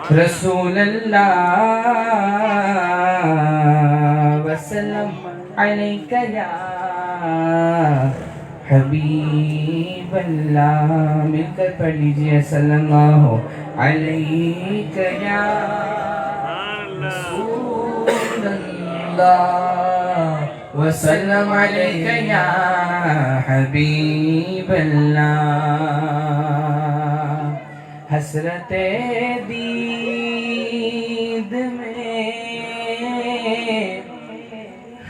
رسول اللہ وسلم علیک یا حبیب اللہ، مل کر پڑھ لیجئے صلی اللہ علیک یا رسول اللہ وسلم علیک یا حبیب اللہ۔ حسرت دید میں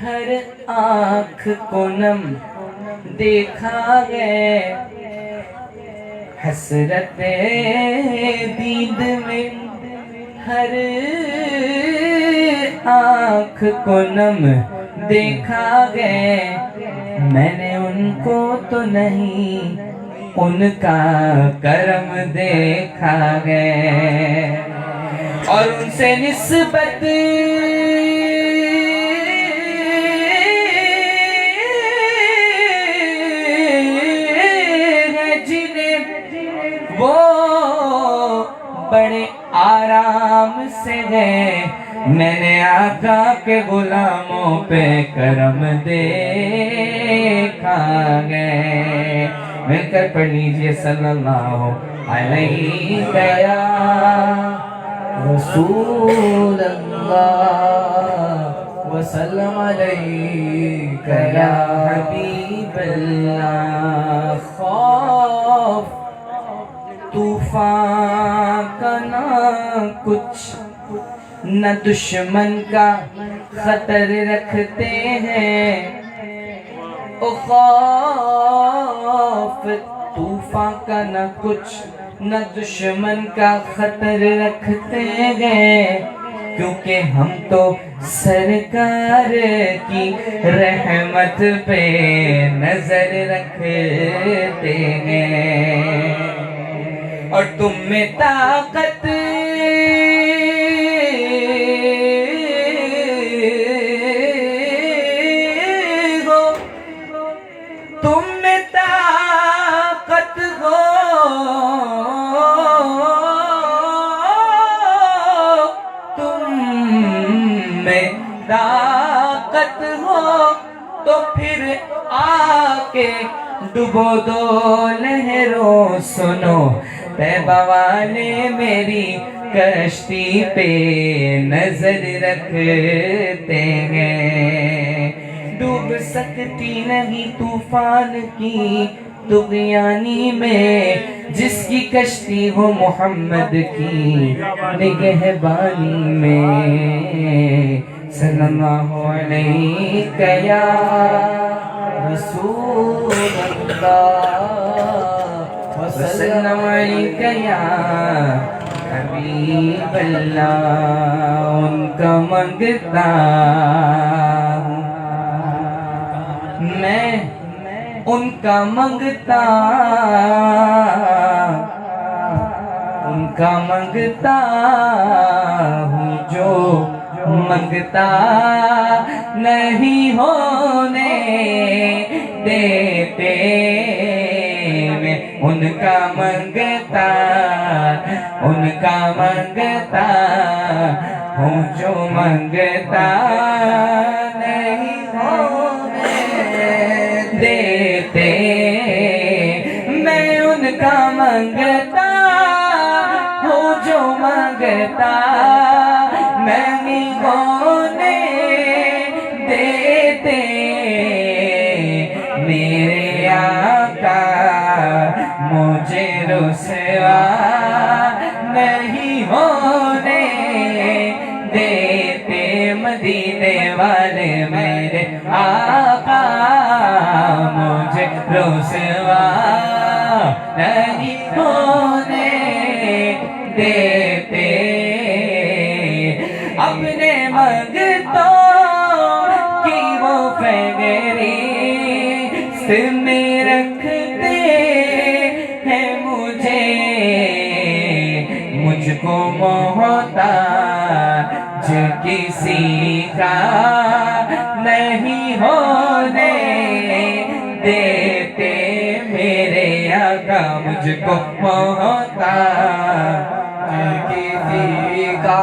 ہر آنکھ کو نم دیکھا گئے، حسرت دید میں ہر آنکھ کو نم دیکھا گئے، میں نے ان کو تو نہیں ان کا کرم دیکھا گئے، اور ان سے نسبت ہے جنہیں وہ بڑے آرام سے گئے، میں نے آقا کے غلاموں پہ کرم دیکھا گئے۔ مل کر پڑھ لیجئے صلی اللہ علیہ یا رسول اللہ وسلم علیک یا حبیب اللہ۔ خوف طوفان کا نہ کچھ، نہ دشمن کا خطر رکھتے ہیں، خوف طوفان کا نہ کچھ نہ دشمن کا خطر رکھتے ہیں، کیونکہ ہم تو سرکار کی رحمت پہ نظر رکھتے ہیں، اور تم میں طاقت تم میں طاقت ہو، تم میں طاقت ہو تو پھر آ کے ڈبو دو لہروں، سنو طیبہ والے میری کشتی پہ نظر رکھتے ہیں، ڈوب سکتی نہیں طوفان کی طغیانی میں، جس کی کشتی ہو محمد کی نگہبانی میں، صلی اللہ علیہ یا رسول اللہ وسلم علیہ یا حبیب اللہ۔ ان کا منگتا میں ان کا منگتا، ان کا منگتا ہوں جو منگتا نہیں ہونے دیتے، میں ان کا منگتا، ان کا منگتا ہوں جو منگتا نہیں ہونے دیتے، میں ان کا منگتا ہوں جو منگتا نہیں ہونے دیتے، میرے آقا مجھے رسوا نہیں ہونے دیتے، مدینے والے میرے آقا مجھے رسوا نہیں ہونے دیتے، اپنے منگتوں کی وہ فہرست میں رکھتے ہیں مجھے، مجھ کو محتاج کسی کا نہیں ہونے دیتے، میرے آقا مجھ کو محتاج کسی کا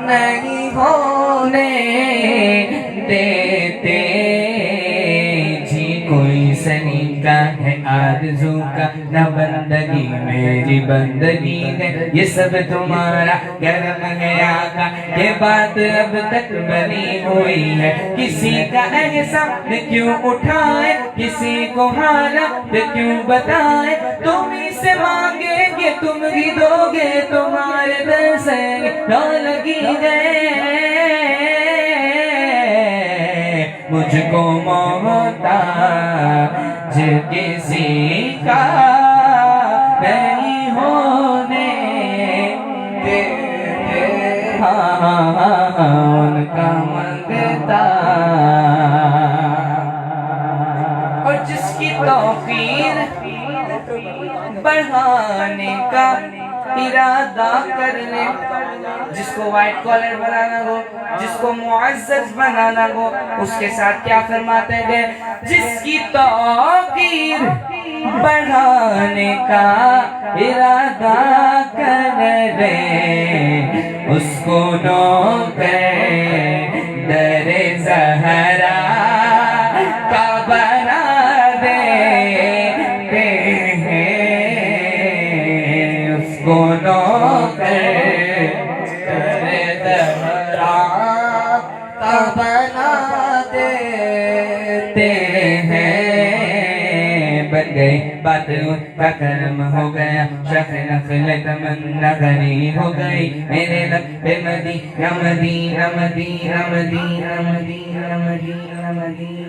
نہیں ہونے دیتے جی کوئی سلیقہ ہے آرزو کا نہ بندگی میری بندگی ہے یہ سب تمہارا کرم ہے آقا یہ بات اب تک بنی ہوئی ہے کسی کا احسان کیوں اٹھائے کسی کو حالت کیوں بتائے تم ہی سے مانگیں گے تم ہی دو گے تمہارے دل سے رو لگی گئے مجھ کو محتاج کسی کا نہیں ہونے دیتے ان کا منگتا اور جس کی توفیر بڑھانے کا ارادہ کر لے جس کو وائٹ کالر بنانا ہو جس کو معزز بنانا ہو اس کے ساتھ کیا فرماتے ہیں جس کی توقیر بڑھانے کا ارادہ کر لے اس کو نوکر در زہرا کا بنا دیتے ہیں اس کو نوکر بنا دیتے ہیں بن گئی بات کا کرم ہو گیا شخ نخل تمنا غری ہو گئی میرے لب پہ مدینہ مدینہ مدینہ مدینہ مدینہ مدینہ مدینہ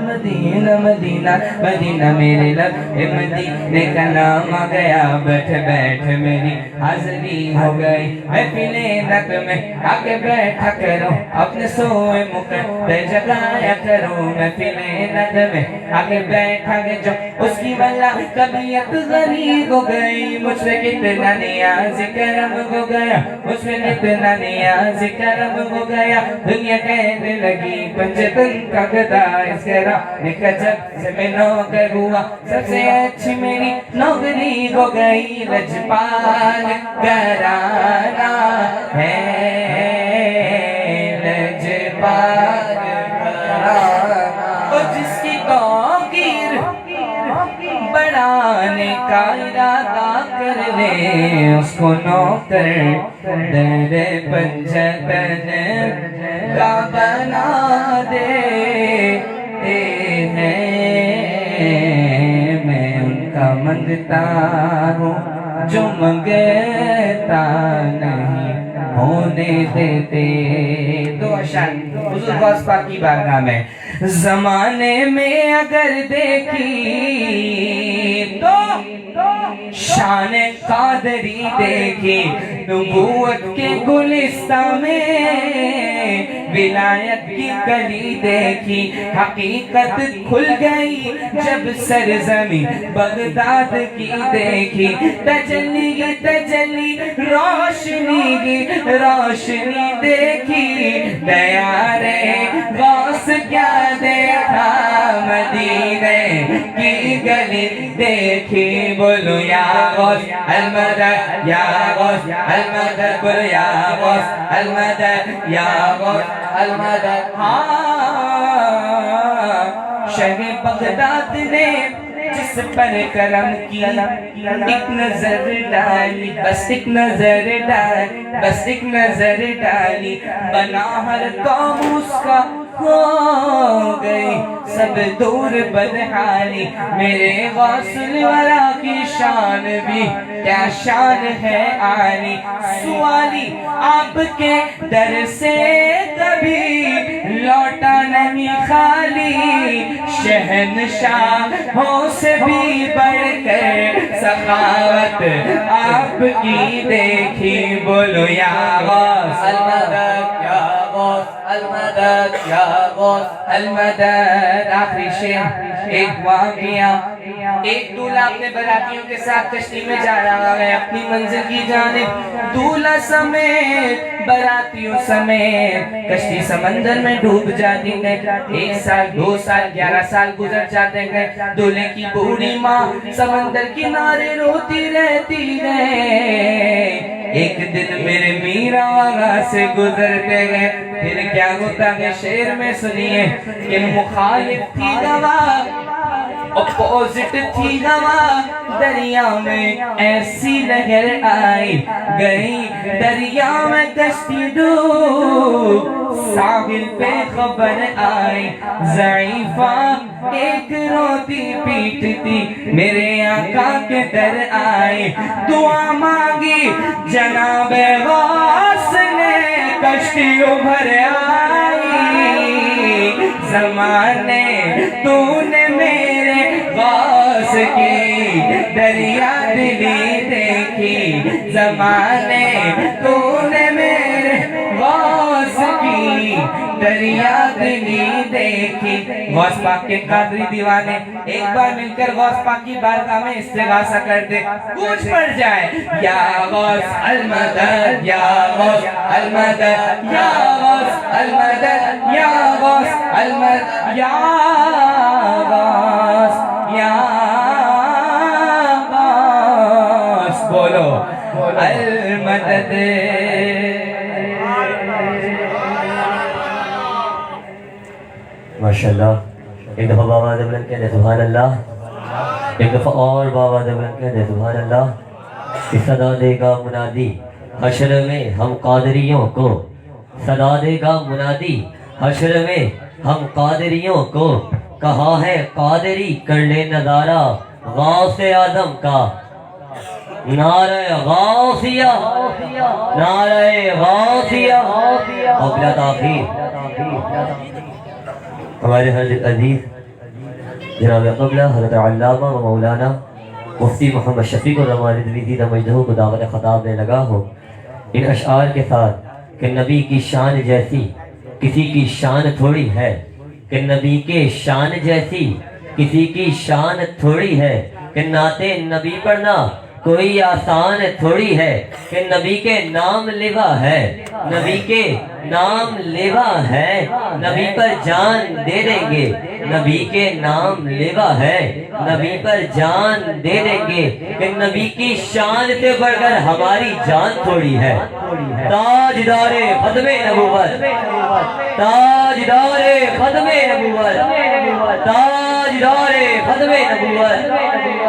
مدینہ مدینہ مدینہ میرے لب پہ مدینے کا نام آ گیا بیٹھ بیٹھ میری حاضری ہو گئی محفل نق میں آ کے بیٹھا کرو اپنے سوئے مکر پہ جگایا کرو محفل نق میں آ کے بیٹھا گے جو اس کی والا طبیعت غریب ہو گئی مجھ سے کتنا نیاز کرم ہو گیا مجھ سے کتنا نیاز کرم ہو گیا دنیا کہنے لگی پنجتن کا گدا اس گرانے کا جب سے میں نوکر ہوا سب سے اچھی میری نوکری ہو گئی لجپال گھرانہ ہے لجپال گھرانہ اور جس کی توقیر بڑھانے کا ارادہ کر لے اس کو نوکر در پنجتن کا بنا دیتے ہیں میں ان کا منگتا ہوں جو منگتا نہیں ہونے دیتے دو اشعار حضور غوث پاک کی بارگاہ میں زمانے میں اگر دیکھی تو شان قادری دیکھی نبوت کے گلستان میں ولایت کی کلی دیکھی حقیقت کھل گئی جب سرزمین بغداد کی دیکھی تجلی تجلی روشنی کی روشنی دیکھی دیارے غوث کیا دیکھا مدینے کی گلی دیکھی بولو یا غوث المدد یا غوث المدد بولو یا غوث المدد یا غوث المدد شہ بغداد نے جس پر کرم کی ایک نظر ڈالی بس ایک نظر ڈالی بس ایک نظر ڈالی بنا ہر قوم اس کا ہو گئی سب دور بدحالی میرے غوث الورا کی شان بھی کیا شان ہے عالی سوالی آپ کے در سے کبھی لوٹا نہیں خالی شہنشاہوں سے بھی بڑھ کر سخاوت آپ کی دیکھی بولو یا غوث المدد یا غوث المدد یا غوث المدد. آخری شعر ایک واقعہ. ایک دولہا اپنے براتیوں کے ساتھ کشتی میں جا رہا ہے اپنی منزل کی جانب. دولہا سمیت براتیوں سمیت کشتی سمندر میں ڈوب جاتی ہے. 1 سال 2 سال 11 سال گزر جاتے ہیں. دولہے کی بوڑھی ماں سمندر کنارے روتی رہتی ہے. ایک دن میرے میرا وہاں سے گزرتے گئے. پھر کیا ہوتا ہے شعر میں سنیے کہ مخالف تھی گواہ اپوزٹ تھی ہوا. دریا میں ایسی لہر آئی گئی دریا میں کشتی ڈوب. ساحل پہ خبر آئی ضعیفہ ایک روتی پیٹتی میرے آقا کے در آئی. دعا مانگی جناب غوث نے کشتی ابھر آئی. زمانے تو نے میرے غوث کی دریا دلی دیکھی. زمانے تو نے میرے غوث کی دریا دلی دیکھی. غوث پاک کے قادری دیوانے ایک بار مل کر غوث پاک کی بارگاہ میں استغاثہ کرتے. گونج پڑ جائے یا غوث المدد یا غوث المدد یا غوث المدد یا غوث المدد یا غوث یا غوث. بولو المدد. ماشاءاللہ. ایک دفعہ بابا دبلن کہہ دے سبحان اللہ. ایک دفعہ اور بابا دبلن کہہ دے سبحان اللہ. صدا دے گا منادی حشر میں ہم قادریوں کو. صدا دے گا منادی حشر میں ہم قادریوں کو. کہا ہے قادری کر لے نظارہ غوث اعظم کا. نعرہ غوثیہ نعرہ غوثیہ. اور بلا تاخیر ہمارے حضرت عزیز جناب قبلہ حضرت علامہ و مولانا مفتی محمد شفیق الرحمن رضوی مجدہ کو دعوت خطاب میں لگا ہو ان اشعار کے ساتھ کہ نبی کی شان جیسی کسی کی شان تھوڑی ہے. کہ نبی کے شان جیسی کسی کی شان تھوڑی ہے. کہ نعت نبی پڑھنا کوئی آسان تھوڑی ہے. کہ نبی کے نام لیوا ہے نبی کے نام لیوا ہے. نبی پر جان دے دیں گے نبی کے نام لیوا ہے. نبی پر جان دے دیں گے کہ نبی کی شان سے بڑھ کر ہماری جان تھوڑی ہے. تاجدار ختم نبوت تاجدار ختم نبوت تاجدار ختم نبوت.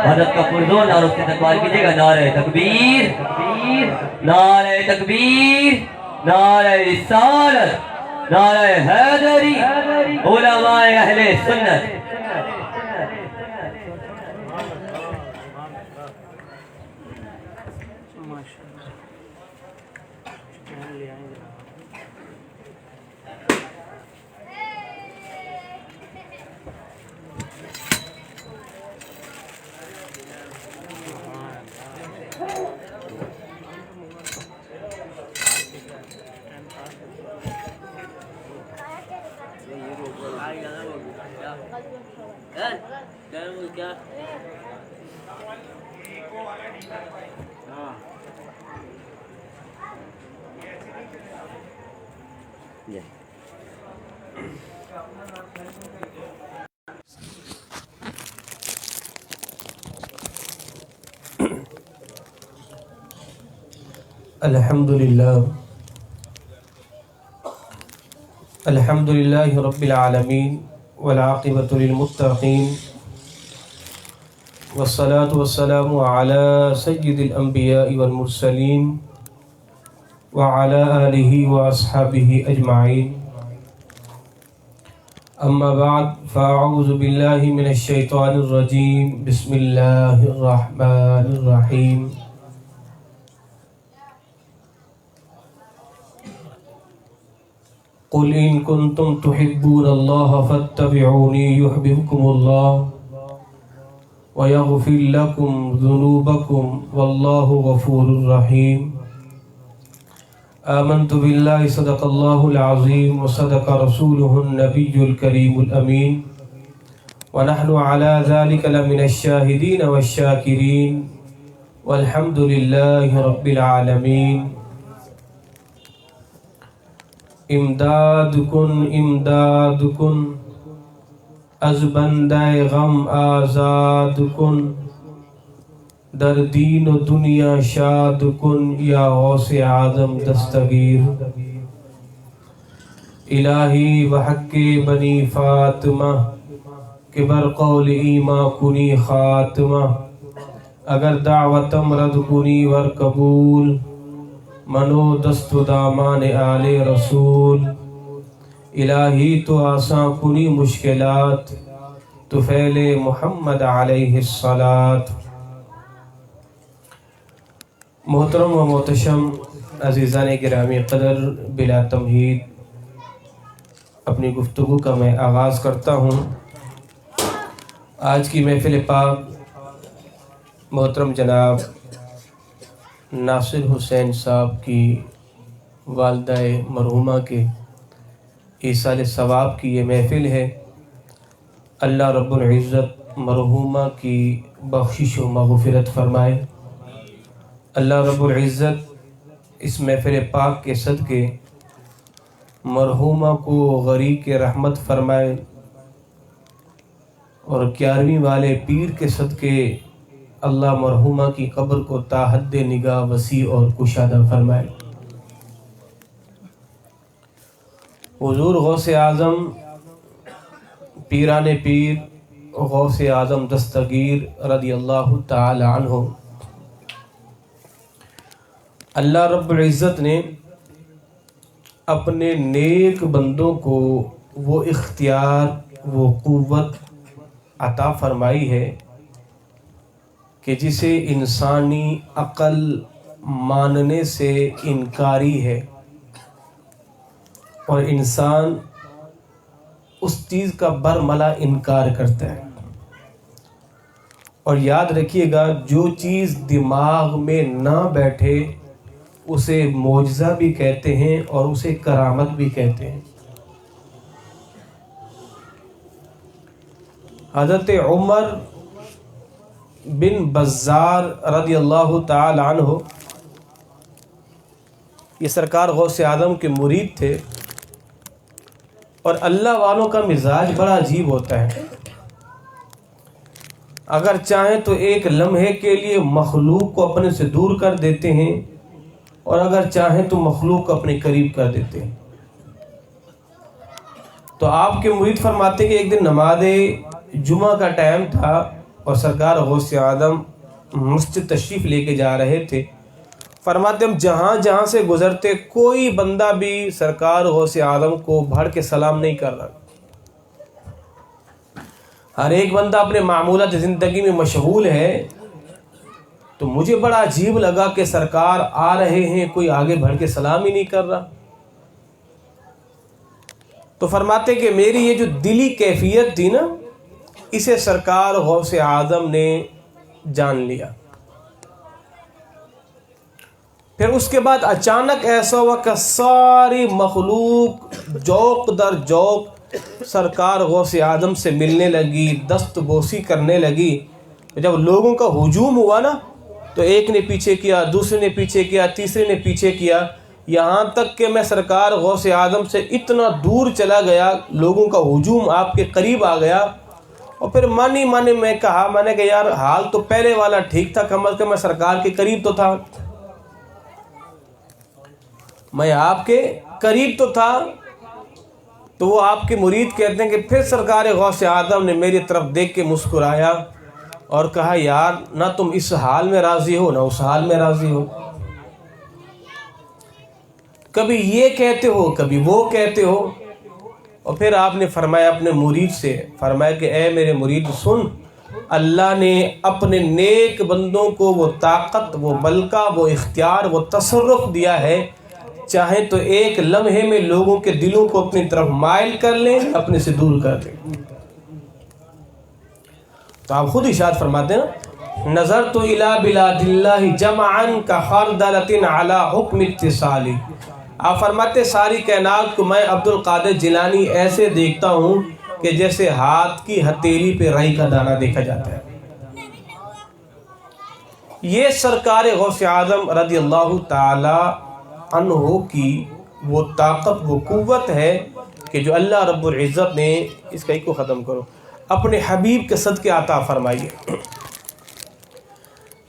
حضرت کا پردون اور اس کے تکبار کیجئے گا. نعرہ تکبیر نعرہ تکبیر نعرہ رسالت نعرہ حیدری علماء اہل سنت. الحمد لله رب العالمين والعاقبة للمتقين والصلاة والسلام على سيد الأنبياء والمرسلين وعلى آله وأصحابه أجمعين. أما بعد فأعوذ بالله من الشيطان الرجيم. بسم الله الرحمن الرحيم. قل إن كنتم تحبون الله فاتبعوني يحببكم الله ويغفر لكم ذنوبكم والله غفور رحيم. آمنت باللہ صدق اللہ العظیم وصدق رسولہ النبی الکریم الامین ونحن على ذلك لمن الشاہدین والشاکرین والحمد للہ رب العالمین۔ امداد کن از بندہ غم آزاد کن، در دین و دنیا شاد کن یا غوث اعظم دستگیر۔ الہی بحق بنی فاطمہ کہ بر قول ایما کنی خاتمہ، اگر دعوتم رد کنی ور قبول، منو دست و دامان آل رسول۔ الہی تو آساں کنی مشکلات، تو فعل محمد علیہ الصلاۃ۔ محترم و محتشم عزیزان گرامی قدر، بلا تمہید اپنی گفتگو کا میں آغاز کرتا ہوں۔ آج کی محفل پاک محترم جناب ناصر حسین صاحب کی والدہ مرحومہ کے ایصال ثواب کی یہ محفل ہے۔ اللہ رب العزت مرحومہ کی بخشش و مغفرت فرمائے۔ اللہ رب العزت اس محفل پاک کے صدقے مرحومہ کو غریق رحمت فرمائے، اور 11ویں والے پیر کے صدقے اللہ مرحومہ کی قبر کو تا حد نگاہ وسیع اور کشادہ فرمائے۔ حضور غوث اعظم پیران پیر غوث اعظم دستگیر رضی اللہ تعالی عنہ، اللہ رب العزت نے اپنے نیک بندوں کو وہ اختیار، وہ قوت عطا فرمائی ہے کہ جسے انسانی عقل ماننے سے انکاری ہے، اور انسان اس چیز کا برملا انکار کرتا ہے۔ اور یاد رکھیے گا، جو چیز دماغ میں نہ بیٹھے اسے معجزہ بھی کہتے ہیں اور اسے کرامت بھی کہتے ہیں۔ حضرت عمر بن بزار رضی اللہ تعالی عنہ، یہ سرکار غوث اعظم کے مرید تھے، اور اللہ والوں کا مزاج بڑا عجیب ہوتا ہے۔ اگر چاہیں تو ایک لمحے کے لیے مخلوق کو اپنے سے دور کر دیتے ہیں، اور اگر چاہیں تو مخلوق کو اپنے قریب کر دیتے ہیں۔ تو آپ کے مرید فرماتے کہ ایک دن نماز جمعہ کا ٹائم تھا، اور سرکار غوث اعظم مسجد تشریف لے کے جا رہے تھے۔ فرماتے ہم جہاں جہاں سے گزرتے کوئی بندہ بھی سرکار غوث اعظم کو بڑھ کے سلام نہیں کر رہا۔ ہر ایک بندہ اپنے معمولات زندگی میں مشغول ہے۔ تو مجھے بڑا عجیب لگا کہ سرکار آ رہے ہیں، کوئی آگے بڑھ کے سلام ہی نہیں کر رہا۔ تو فرماتے کہ میری یہ جو دلی کیفیت تھی نا، اسے سرکار غوث اعظم نے جان لیا۔ پھر اس کے بعد اچانک ایسا ہوا کہ ساری مخلوق جوق در جوق سرکار غوث اعظم سے ملنے لگی، دست بوسی کرنے لگی۔ جب لوگوں کا ہجوم ہوا نا، تو ایک نے پیچھے کیا، دوسرے نے پیچھے کیا، تیسرے نے پیچھے کیا، یہاں تک کہ میں سرکار غوث اعظم سے اتنا دور چلا گیا، لوگوں کا ہجوم آپ کے قریب آ گیا۔ اور پھر مانی میں کہا، میں نے کہا یار حال تو پہلے والا ٹھیک تھا، کم از کم میں سرکار کے قریب تو تھا، میں آپ کے قریب تو تھا۔ تو وہ آپ کے مرید کہتے ہیں کہ پھر سرکار غوث اعظم نے میری طرف دیکھ کے مسکرایا اور کہا یار نہ تم اس حال میں راضی ہو نہ اس حال میں راضی ہو، کبھی یہ کہتے ہو کبھی وہ کہتے ہو۔ اور پھر آپ نے فرمایا اپنے مرید سے، فرمایا کہ اے میرے مرید سن، اللہ نے اپنے نیک بندوں کو وہ طاقت، وہ بلکہ، وہ اختیار، وہ تصرف دیا ہے، چاہے تو ایک لمحے میں لوگوں کے دلوں کو اپنی طرف مائل کر لیں، اپنے سے دور کر دیں۔ تو آپ خود ارشاد فرماتے ہیں نا، نظرت الی بلاد اللہ جمعا کخردلۃ علی حکم اتصالی، آپ فرماتے ساری کائنات کو میں عبد القادر جیلانی ایسے دیکھتا ہوں کہ جیسے ہاتھ کی ہتھیلی پہ رائی کا دانہ دیکھا جاتا ہے۔ یہ سرکار غوث اعظم رضی اللہ تعالی عنہ کی وہ طاقت، وہ قوت ہے کہ جو اللہ رب العزت نے اس کا ایک کو ختم کرو اپنے حبیب کے صدقے عطا فرمائی ہے۔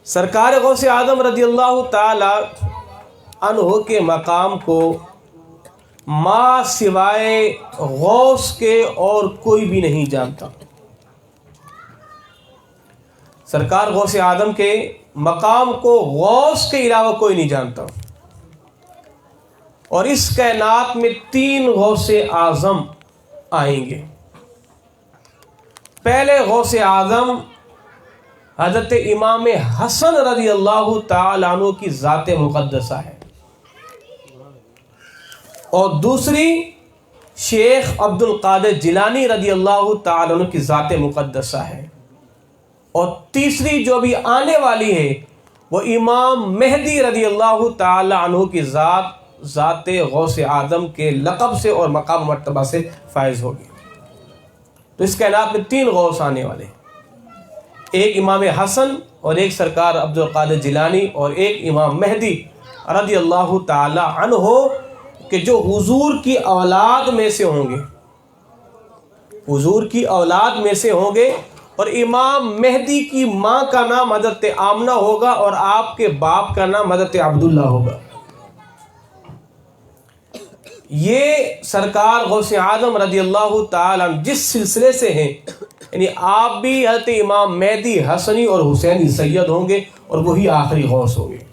سرکار غوث اعظم رضی اللہ تعالی عنہ کے مقام کو ما سوائے غوث کے اور کوئی بھی نہیں جانتا۔ سرکار غوث اعظم کے مقام کو غوث کے علاوہ کوئی نہیں جانتا، اور اس کائنات میں 3 غوث اعظم آئیں گے۔ پہلے غوث اعظم حضرت امام حسن رضی اللہ تعالی عنہ کی ذات مقدسہ ہے، اور دوسری شیخ عبد القادر جیلانی رضی اللہ تعالی عنہ کی ذات مقدسہ ہے، اور تیسری جو بھی آنے والی ہے وہ امام مہدی رضی اللہ تعالی عنہ کی ذات غوث اعظم کے لقب سے اور مقام و مرتبہ سے فائز ہوگی۔ تو اس کائنات میں 3 غوث آنے والے، ایک امام حسن اور ایک سرکار عبد القادر جیلانی اور ایک امام مہدی رضی اللہ تعالی عنہ، کہ جو حضور کی اولاد میں سے ہوں گے، حضور کی اولاد میں سے ہوں گے، اور امام مہدی کی ماں کا نام حضرت آمنہ ہوگا اور آپ کے باپ کا نام حضرت عبداللہ ہوگا۔ یہ سرکار غوث اعظم رضی اللہ تعالی عنہ جس سلسلے سے ہیں، یعنی آپ بھی حضرت امام مہدی حسنی اور حسینی سید ہوں گے، اور وہی آخری غوث ہوں گے۔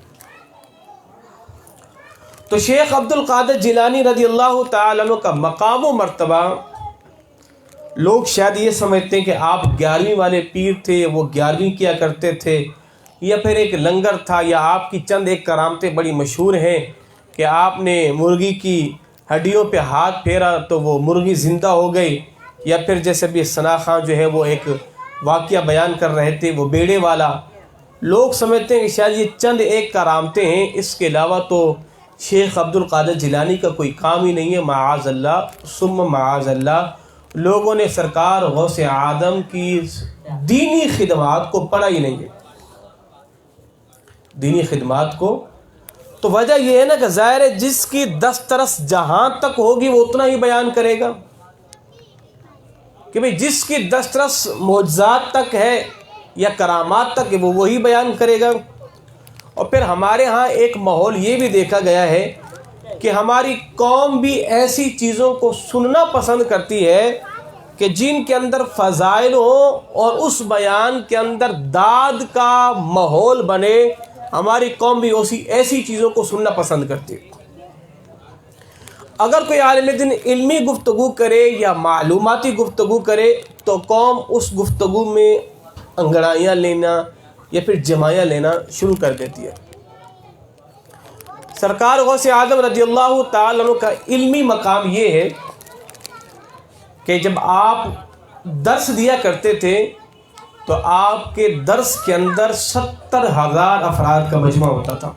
تو شیخ عبد القادر جیلانی رضی اللہ تعالی عنہ کا مقام و مرتبہ، لوگ شاید یہ سمجھتے ہیں کہ آپ 11ویں والے پیر تھے، وہ 11ویں کیا کرتے تھے، یا پھر ایک لنگر تھا، یا آپ کی چند ایک کرامتیں بڑی مشہور ہیں کہ آپ نے مرغی کی ہڈیوں پہ ہاتھ پھیرا تو وہ مرغی زندہ ہو گئی، یا پھر جیسے بھی ثنا خان جو ہے وہ ایک واقعہ بیان کر رہے تھے وہ بیڑے والا۔ لوگ سمجھتے ہیں کہ شاید یہ چند ایک کرامتیں ہیں، اس کے علاوہ تو شیخ عبد القادر جیلانی کا کوئی کام ہی نہیں ہے، معاذ اللہ ثم معاذ اللہ۔ لوگوں نے سرکار غوث اعظم کی دینی خدمات کو پڑھا ہی نہیں ہے، دینی خدمات کو۔ تو وجہ یہ ہے نا کہ ظاہر ہے جس کی دسترس جہاں تک ہوگی وہ اتنا ہی بیان کرے گا، کہ بھئی جس کی دسترس معجزات تک ہے یا کرامات تک ہے وہ وہی بیان کرے گا۔ اور پھر ہمارے ہاں ایک ماحول یہ بھی دیکھا گیا ہے کہ ہماری قوم بھی ایسی چیزوں کو سننا پسند کرتی ہے کہ جن کے اندر فضائل ہوں اور اس بیان کے اندر داد کا ماحول بنے۔ ہماری قوم بھی ایسی چیزوں کو سننا پسند کرتی ہے۔ اگر کوئی عالم دین علمی گفتگو کرے یا معلوماتی گفتگو کرے تو قوم اس گفتگو میں انگڑائیاں لینا یا پھر جمائیاں لینا شروع کر دیتی ہے۔ سرکار غوث اعظم رضی اللہ تعالی عنہ کا علمی مقام یہ ہے کہ جب آپ درس دیا کرتے تھے تو آپ کے درس کے اندر 70,000 افراد کا مجمع ہوتا تھا،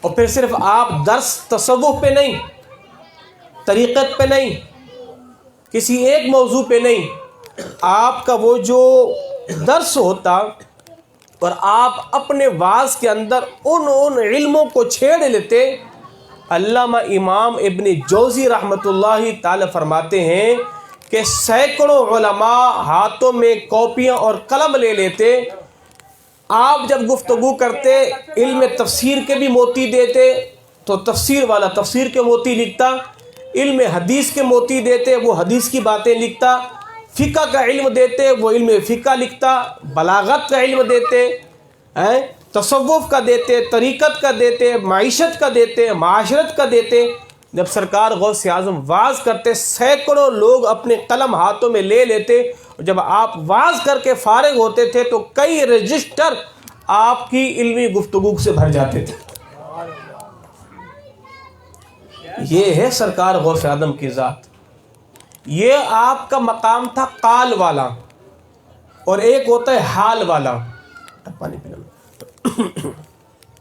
اور پھر صرف آپ درس تصوف پہ نہیں، طریقت پہ نہیں، کسی ایک موضوع پہ نہیں، آپ کا وہ جو درس ہوتا اور آپ اپنے واعظ کے اندر ان علموں کو چھیڑ لیتے۔ علامہ امام ابن جوزی رحمۃ اللہ تعالی فرماتے ہیں کہ سینکڑوں علماء ہاتھوں میں کاپیاں اور قلم لے لیتے، آپ جب گفتگو کرتے علم تفسیر کے بھی موتی دیتے تو تفسیر والا تفسیر کے موتی لکھتا، علم حدیث کے موتی دیتے وہ حدیث کی باتیں لکھتا، فقہ کا علم دیتے وہ علم فقہ لکھتا، بلاغت کا علم دیتے، تصوف کا دیتے، طریقت کا دیتے، معیشت کا دیتے، معاشرت کا دیتے۔ جب سرکار غوث اعظم واعظ کرتے سینکڑوں لوگ اپنے قلم ہاتھوں میں لے لیتے، اور جب آپ واعظ کر کے فارغ ہوتے تھے تو کئی رجسٹر آپ کی علمی گفتگو سے بھر جاتے تھے۔ یہ ہے سرکار غوث اعظم کی ذات۔ یہ آپ کا مقام تھا قال والا، اور ایک ہوتا ہے حال والا۔ پانی پینا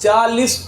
40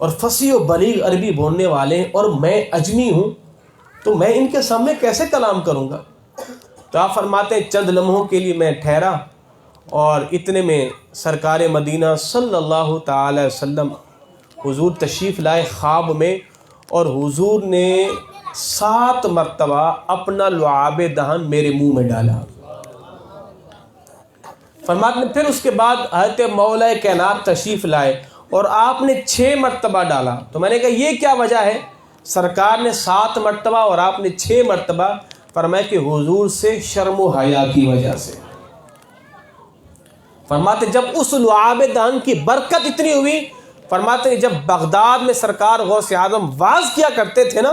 اور فصیح و بلیغ عربی بولنے والے ہیں اور میں اجمی ہوں، تو میں ان کے سامنے کیسے کلام کروں گا؟ تو آپ فرماتے ہیں چند لمحوں کے لیے میں ٹھہرا، اور اتنے میں سرکار مدینہ صلی اللہ تعالی وسلم حضور تشریف لائے خواب میں، اور حضور نے 7 مرتبہ اپنا لعاب دہن میرے منہ میں ڈالا۔ فرماتے ہیں پھر اس کے بعد حضرت مولا کائنات تشریف لائے اور آپ نے 6 مرتبہ ڈالا۔ تو میں نے کہا یہ کیا وجہ ہے؟ سرکار نے 7 مرتبہ اور آپ نے 6 مرتبہ۔ فرمایا کہ حضور سے شرم و حیا کی وجہ سے۔ فرماتے جب اس لعاب دہن کی برکت اتنی ہوئی، فرماتے ہیں جب بغداد میں سرکار غوث اعظم واز کیا کرتے تھے نا،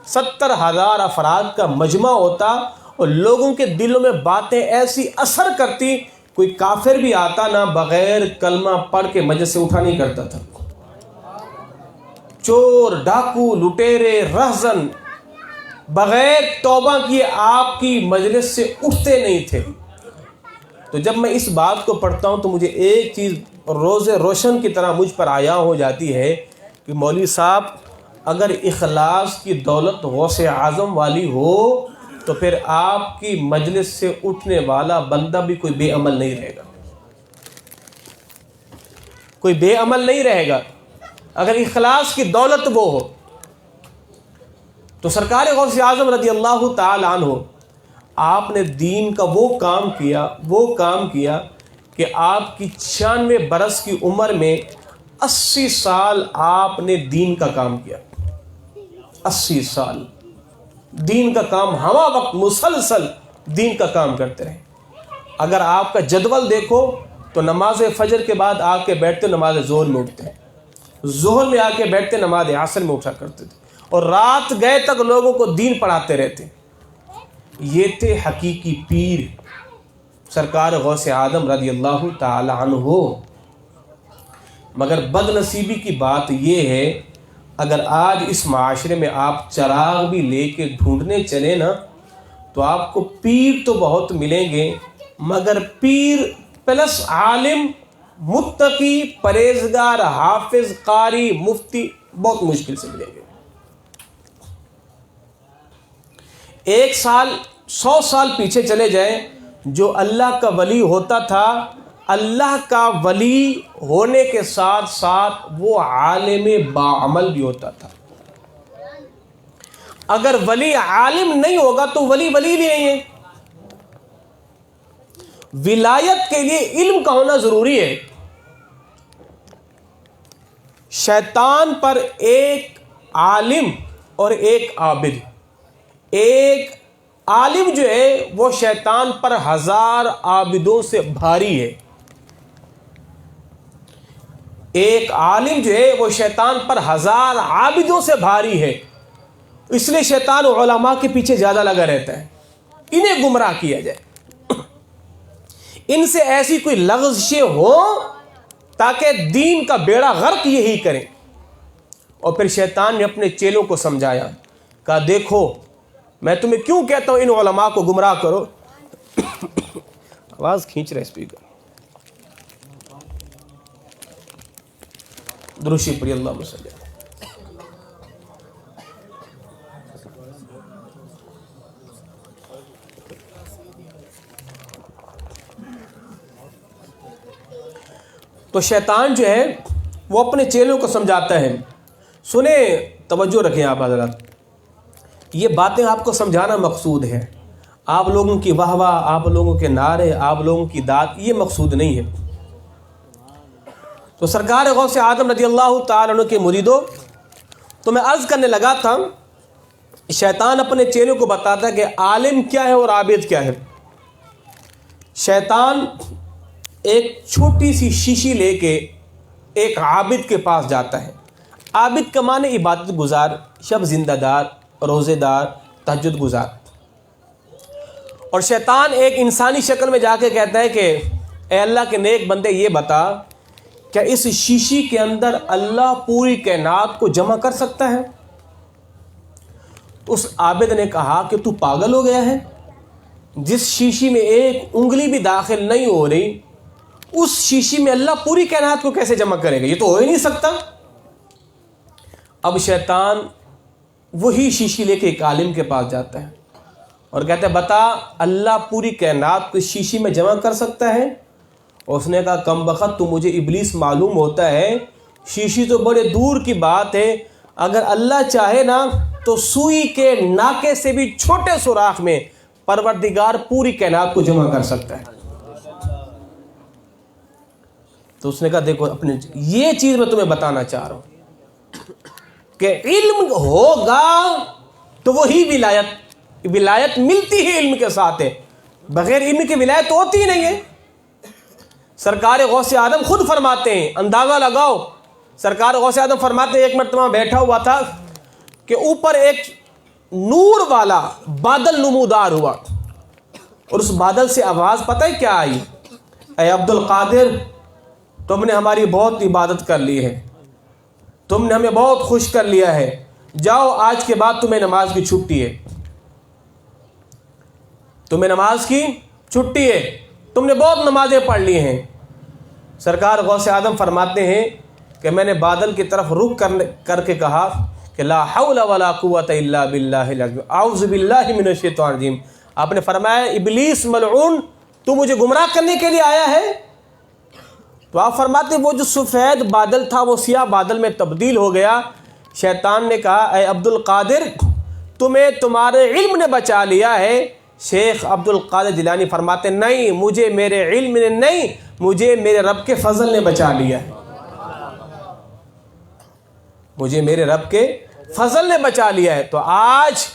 70,000 افراد کا مجمع ہوتا اور لوگوں کے دلوں میں باتیں ایسی اثر کرتی، کوئی کافر بھی آتا نا بغیر کلمہ پڑھ کے مجلس سے اٹھا نہیں کرتا تھا۔ چور، ڈاکو، لٹیرے، رہزن بغیر توبہ کیے آپ کی مجلس سے اٹھتے نہیں تھے۔ تو جب میں اس بات کو پڑھتا ہوں تو مجھے ایک چیز روز روشن کی طرح مجھ پر عیاں ہو جاتی ہے کہ مولوی صاحب اگر اخلاص کی دولت غوث اعظم والی ہو تو پھر آپ کی مجلس سے اٹھنے والا بندہ بھی کوئی بے عمل نہیں رہے گا، کوئی بے عمل نہیں رہے گا اگر اخلاص کی دولت وہ ہو۔ تو سرکار غوث اعظم رضی اللہ تعالی عنہ آپ نے دین کا وہ کام کیا کہ آپ کی 96 برس کی عمر میں 80 سال آپ نے دین کا کام کیا۔ 80 سال دین کا کام، ہوا وقت مسلسل دین کا کام کرتے رہے۔ اگر آپ کا جدول دیکھو تو نماز فجر کے بعد آ کے بیٹھتے نماز ظہر میں اٹھتے، ظہر میں آ کے بیٹھتے نماز عصر میں اٹھا کرتے تھے، اور رات گئے تک لوگوں کو دین پڑھاتے رہتے۔ یہ تھے حقیقی پیر سرکار غوث اعظم رضی اللہ تعالی عنہ۔ مگر بد نصیبی کی بات یہ ہے، اگر آج اس معاشرے میں آپ چراغ بھی لے کے ڈھونڈنے چلے نا تو آپ کو پیر تو بہت ملیں گے، مگر پیر پلس عالم، متقی، پرہیزگار، حافظ، قاری، مفتی بہت مشکل سے ملیں گے۔ 100 سال پیچھے چلے جائیں، جو اللہ کا ولی ہوتا تھا، اللہ کا ولی ہونے کے ساتھ ساتھ وہ عالم باعمل بھی ہوتا تھا۔ اگر ولی عالم نہیں ہوگا تو ولی بھی نہیں ہے۔ ولایت کے لیے علم کا ہونا ضروری ہے۔ شیطان پر ایک عالم اور ایک عابد، ایک عالم جو ہے وہ شیطان پر 1000 عابدوں سے بھاری ہے، ایک عالم جو ہے وہ شیطان پر 1000 عابدوں سے بھاری ہے۔ اس لیے شیطان علماء کے پیچھے زیادہ لگا رہتا ہے، انہیں گمراہ کیا جائے، ان سے ایسی کوئی لغزشیں ہوں تاکہ دین کا بیڑا غرق یہی کریں۔ اور پھر شیطان نے اپنے چیلوں کو سمجھایا، کہا دیکھو میں تمہیں کیوں کہتا ہوں ان علماء کو گمراہ کرو۔ آواز کھینچ رہے اسپیکر، دروشی پڑھی اللہم صلی اللہ۔ تو شیطان جو ہے وہ اپنے چیلوں کو سمجھاتا ہے۔ سنیں، توجہ رکھیں آپ حضرات، یہ باتیں آپ کو سمجھانا مقصود ہے، آپ لوگوں کی واہ واہ، آپ لوگوں کے نعرے، آپ لوگوں کی داد، یہ مقصود نہیں ہے۔ تو سرکار غوث اعظم رضی اللہ تعالیٰ عنہ کے مریدوں، تو میں عرض کرنے لگا تھا، شیطان اپنے چیلوں کو بتاتا ہے کہ عالم کیا ہے اور عابد کیا ہے۔ شیطان ایک چھوٹی سی شیشی لے کے ایک عابد کے پاس جاتا ہے۔ عابد کا معنی عبادت گزار، شب زندہ دار، روزے دار، تہجد گزار۔ اور شیطان ایک انسانی شکل میں جا کے کہتا ہے کہ اے اللہ کے نیک بندے، یہ بتا کیا اس شیشی کے اندر اللہ پوری کائنات کو جمع کر سکتا ہے؟ اس عابد نے کہا کہ تو پاگل ہو گیا ہے، جس شیشی میں ایک انگلی بھی داخل نہیں ہو رہی، اس شیشی میں اللہ پوری کائنات کو کیسے جمع کرے گا؟ یہ تو ہو ہی نہیں سکتا۔ اب شیطان وہی شیشی لے کے ایک عالم کے پاس جاتا ہے اور کہتا ہے بتا اللہ پوری کائنات کو اس شیشی میں جمع کر سکتا ہے؟ اور اس نے کہا کم بخت تو مجھے ابلیس معلوم ہوتا ہے، شیشی تو بڑے دور کی بات ہے، اگر اللہ چاہے نا تو سوئی کے ناکے سے بھی چھوٹے سوراخ میں پروردگار پوری کائنات کو جمع کر سکتا ہے۔ تو اس نے کہا دیکھو اپنے یہ چیز میں تمہیں بتانا چاہ رہا ہوں کہ علم ہوگا تو وہی ولایت ملتی ہے، علم کے ساتھ ہے، بغیر علم کے ولایت تو ہوتی ہی نہیں ہے۔ سرکار غوث اعظم خود فرماتے ہیں، اندازہ لگاؤ، سرکار غوث اعظم فرماتے ہیں ایک مرتبہ بیٹھا ہوا تھا کہ اوپر ایک نور والا بادل نمودار ہوا اور اس بادل سے آواز پتہ ہے کیا آئی؟ اے عبد القادر، تم نے ہماری بہت عبادت کر لی ہے، تم نے ہمیں بہت خوش کر لیا ہے، جاؤ آج کے بعد تمہیں نماز کی چھٹی ہے، تمہیں نماز کی چھٹی ہے، تم نے بہت نمازیں پڑھ لی ہیں۔ سرکار غوث اعظم فرماتے ہیں کہ میں نے بادل کی طرف رخ کر کے کہا کہ لا حول ولا قوت الا باللہ العظیم، اعوذ باللہ من الشیطان الرجیم۔ آپ نے فرمایا ابلیس ملعون، تو مجھے گمراہ کرنے کے لیے آیا ہے؟ تو آپ فرماتے ہیں وہ جو سفید بادل تھا وہ سیاہ بادل میں تبدیل ہو گیا۔ شیطان نے کہا اے عبد القادر، تمہیں تمہارے علم نے بچا لیا ہے۔ شیخ عبد القادر جیلانی فرماتے نہیں، مجھے میرے علم نے نہیں، مجھے میرے رب کے فضل نے بچا لیا ہے، مجھے میرے رب کے فضل نے بچا لیا ہے۔ تو آج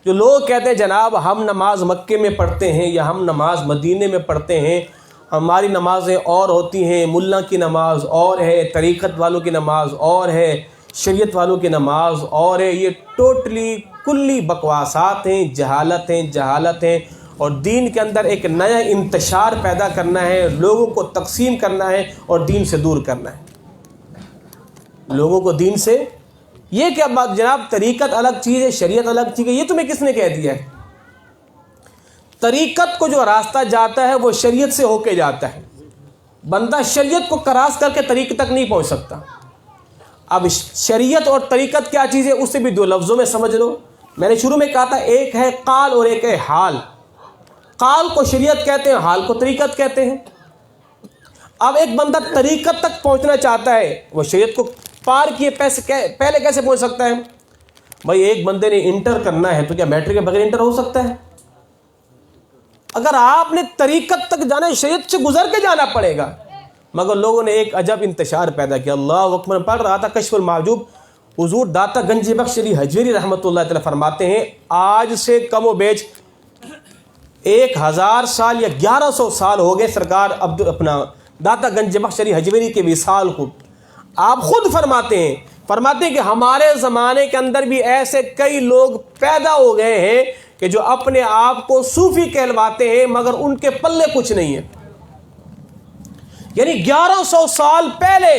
جو لوگ کہتے ہیں جناب ہم نماز مکے میں پڑھتے ہیں یا ہم نماز مدینے میں پڑھتے ہیں، ہماری نمازیں اور ہوتی ہیں، ملا کی نماز اور ہے، طریقت والوں کی نماز اور ہے، شریعت والوں کی نماز اور ہے، یہ ٹوٹلی کلی بکواسات ہیں، جہالت ہیں، اور دین کے اندر ایک نیا انتشار پیدا کرنا ہے، لوگوں کو تقسیم کرنا ہے اور دین سے دور کرنا ہے، لوگوں کو دین سے۔ یہ کیا بات جناب، طریقت الگ چیز ہے، شریعت الگ چیز ہے، یہ تمہیں کس نے کہہ دیا ہے؟ طریقت کو جو راستہ جاتا ہے وہ شریعت سے ہو کے جاتا ہے، بندہ شریعت کو کراس کر کے طریقت تک نہیں پہنچ سکتا۔ اب شریعت اور طریقت کیا چیز ہے اسے بھی دو لفظوں میں سمجھ لو۔ میں نے شروع میں کہا تھا ایک ہے قال اور ایک ہے حال۔ قال کو شریعت کہتے ہیں، حال کو طریقت کہتے ہیں۔ اب ایک بندہ طریقت تک پہنچنا چاہتا ہے، وہ شریعت کو پار کیے پہلے کیسے پہنچ سکتا ہے؟ بھائی ایک بندے نے انٹر کرنا ہے تو کیا میٹرک کے بغیر انٹر ہو سکتا ہے؟ اگر آپ نے طریقت تک جانا ہے شریعت سے گزر کے جانا پڑے گا۔ مگر لوگوں نے ایک عجب انتشار پیدا کیا۔ اللہ اکبر پڑھ رہا تھا کشف المحجوب، حضور داتا گنج بخش علی حجویری رحمۃ اللہ تعالی فرماتے ہیں آج سے کم و بیش 1000 سال یا 1100 سال ہو گئے سرکار اپنا داتا گنج بخش علی حجویری کے وصال کو۔ آپ خود فرماتے ہیں کہ ہمارے زمانے کے اندر بھی ایسے کئی لوگ پیدا ہو گئے ہیں کہ جو اپنے آپ کو صوفی کہلواتے ہیں مگر ان کے پلے کچھ نہیں ہے۔ یعنی 1100 سال پہلے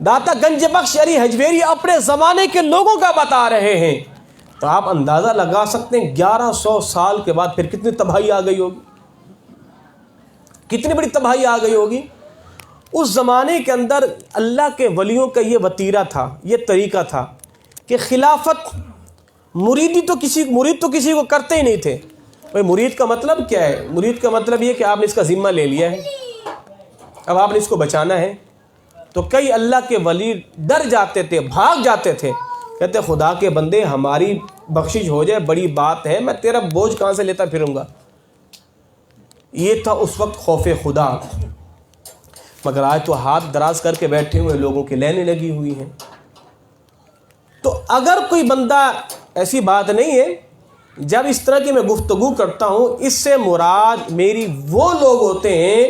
داتا گنج بخش علی حجویری اپنے زمانے کے لوگوں کا بتا رہے ہیں، تو آپ اندازہ لگا سکتے ہیں 1100 سال کے بعد پھر کتنی تباہی آ گئی ہوگی، کتنی بڑی تباہی آ گئی ہوگی۔ اس زمانے کے اندر اللہ کے ولیوں کا یہ وتیرہ تھا، یہ طریقہ تھا کہ خلافت مرید تو کسی کو کرتے ہی نہیں تھے۔ بھائی مرید کا مطلب کیا ہے؟ مرید کا مطلب یہ کہ آپ نے اس کا ذمہ لے لیا ہے، اب آپ نے اس کو بچانا ہے۔ تو کئی اللہ کے ولی ڈر جاتے تھے، بھاگ جاتے تھے، کہتے خدا کے بندے ہماری بخشش ہو جائے بڑی بات ہے، میں تیرا بوجھ کہاں سے لیتا پھروں گا۔ یہ تھا اس وقت خوف خدا۔ مگر آج تو ہاتھ دراز کر کے بیٹھے ہوئے لوگوں کی لائنیں لگی ہوئی ہیں۔ تو اگر کوئی بندہ، ایسی بات نہیں ہے، جب اس طرح کی میں گفتگو کرتا ہوں اس سے مراد میری وہ لوگ ہوتے ہیں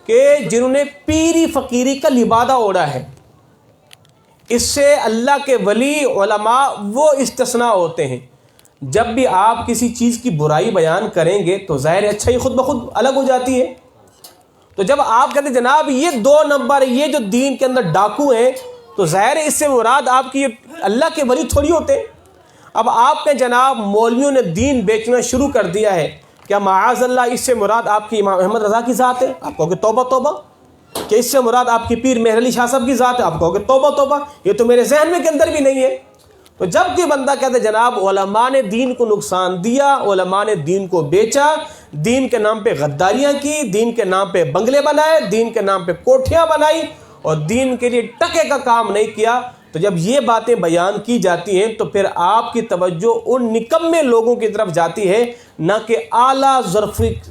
کہ جنہوں نے پیری فقیری کا لبادہ اوڑھا ہے، اس سے اللہ کے ولی علماء وہ استثناء ہوتے ہیں۔ جب بھی آپ کسی چیز کی برائی بیان کریں گے تو ظاہر ہے اچھائی خود بخود الگ ہو جاتی ہے۔ تو جب آپ کہتے ہیں جناب یہ 2 نمبر، یہ جو دین کے اندر ڈاکو ہیں، تو ظاہر ہے اس سے مراد آپ کی اللہ کے ولی تھوڑی ہوتے ہیں۔ اب آپ نے جناب مولویوں نے دین بیچنا شروع کر دیا ہے، کیا معاذ اللہ اس سے مراد آپ کی امام احمد رضا کی ذات ہے؟ آپ کہو کہ توبہ توبہ، کہ اس سے مراد آپ کی پیر مہر علی شاہ صاحب کی ذات ہے، آپ کہو گے توبہ توبہ، یہ تو میرے ذہن میں کے اندر بھی نہیں ہے۔ تو جب کہ بندہ کہتے ہیں جناب علماء نے دین کو نقصان دیا، علماء نے دین کو بیچا، دین کے نام پہ غداریاں کی، دین کے نام پہ بنگلے بنائے، دین کے نام پہ کوٹھیاں بنائی، اور دین کے لیے ٹکے کا کام نہیں کیا، تو جب یہ باتیں بیان کی جاتی ہیں تو پھر آپ کی توجہ ان نکمے لوگوں کی طرف جاتی ہے، نہ کہ اعلیٰ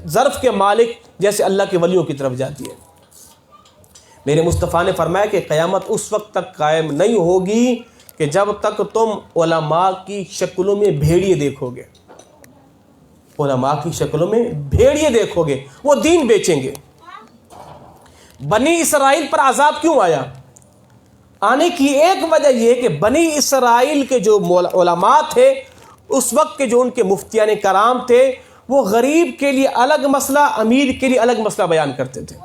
ظرف کے مالک جیسے اللہ کے ولیوں کی طرف جاتی ہے۔ میرے مصطفیٰ نے فرمایا کہ قیامت اس وقت تک قائم نہیں ہوگی کہ جب تک تم علماء کی شکلوں میں بھیڑیے دیکھو گے، علماء کی شکلوں میں بھیڑیے دیکھو گے، وہ دین بیچیں گے۔ بنی اسرائیل پر عذاب کیوں آیا؟ آنے کی ایک وجہ یہ کہ بنی اسرائیل کے جو علماء تھے اس وقت کے، جو ان کے مفتیان کرام تھے، وہ غریب کے لیے الگ مسئلہ، امیر کے لیے الگ مسئلہ بیان کرتے تھے۔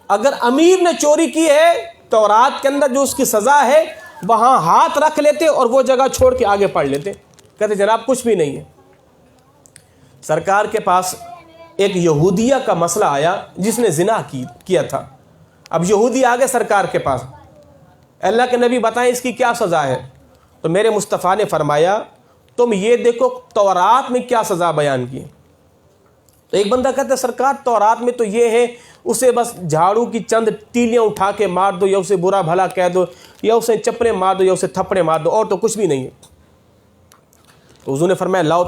اگر امیر نے چوری کی ہے تورات کے اندر جو اس کی سزا ہے وہاں ہاتھ رکھ لیتے اور وہ جگہ چھوڑ کے آگے پڑھ لیتے، کہتے جناب کچھ بھی نہیں ہے۔ سرکار کے پاس ایک یہودیہ کا مسئلہ آیا جس نے زنا کیا تھا۔ اب یہودی آگے سرکار کے پاس، اللہ کے نبی بتائیں اس کی کیا سزا ہے؟ تو میرے مصطفیٰ نے فرمایا تم یہ دیکھو تورات میں کیا سزا بیان کی۔ تو ایک بندہ کہتا ہے سرکار تورات میں تو یہ ہے اسے بس جھاڑو کی چند تیلیاں اٹھا کے مار دو، یا اسے برا بھلا کہہ دو، یا اسے چپڑے مار دو، یا اسے تھپڑے مار دو، اور تو کچھ بھی نہیں ہے۔ تو حضور نے فرمایا لاؤ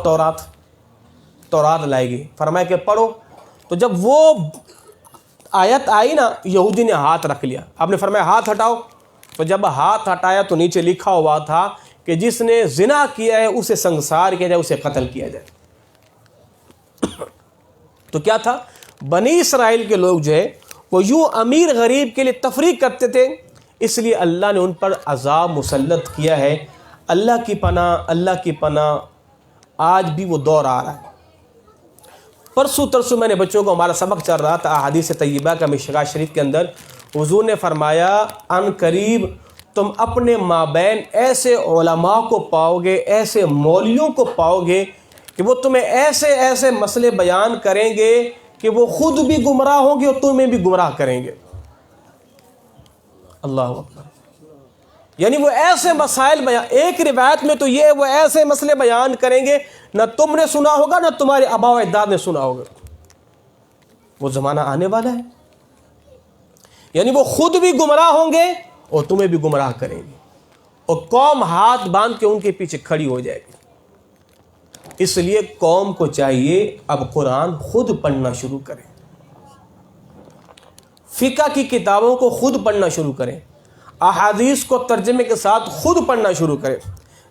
تورات لائے گی، فرمایا کہ پڑھو۔ تو جب وہ آیت آئی نا، یہودی نے ہاتھ رکھ لیا، آپ نے فرمایا ہاتھ ہٹاؤ۔ تو جب ہاتھ ہٹایا تو نیچے لکھا ہوا تھا کہ جس نے زنا کیا ہے اسے سنسار کیا جائے، اسے قتل کیا جائے۔ تو کیا تھا؟ بنی اسرائیل کے لوگ جو ہے وہ یوں امیر غریب کے لیے تفریق کرتے تھے، اس لیے اللہ نے ان پر عذاب مسلط کیا ہے۔ اللہ کی پناہ آج بھی وہ دور آ رہا ہے۔ پرسوں ترسوں میں نے بچوں کو، ہمارا سبق چل رہا تھا احادیث طیبہ کا مشکوٰۃ شریف کے اندر، حضور نے فرمایا ان قریب تم اپنے مابین ایسے علماء کو پاؤ گے، ایسے مولویوں کو پاؤ گے کہ وہ تمہیں ایسے ایسے مسئلے بیان کریں گے کہ وہ خود بھی گمراہ ہوں گے اور تمہیں بھی گمراہ کریں گے۔ اللہ اکبر۔ یعنی وہ ایسے مسائل بیان، ایک روایت میں تو یہ وہ ایسے مسئلے بیان کریں گے نہ تم نے سنا ہوگا نہ تمہارے آباء و اجداد نے سنا ہوگا۔ وہ زمانہ آنے والا ہے، یعنی وہ خود بھی گمراہ ہوں گے اور تمہیں بھی گمراہ کریں گے، اور قوم ہاتھ باندھ کے ان کے پیچھے کھڑی ہو جائے گی۔ اس لیے قوم کو چاہیے اب قرآن خود پڑھنا شروع کریں، فقہ کی کتابوں کو خود پڑھنا شروع کریں، احادیث کو ترجمے کے ساتھ خود پڑھنا شروع کریں،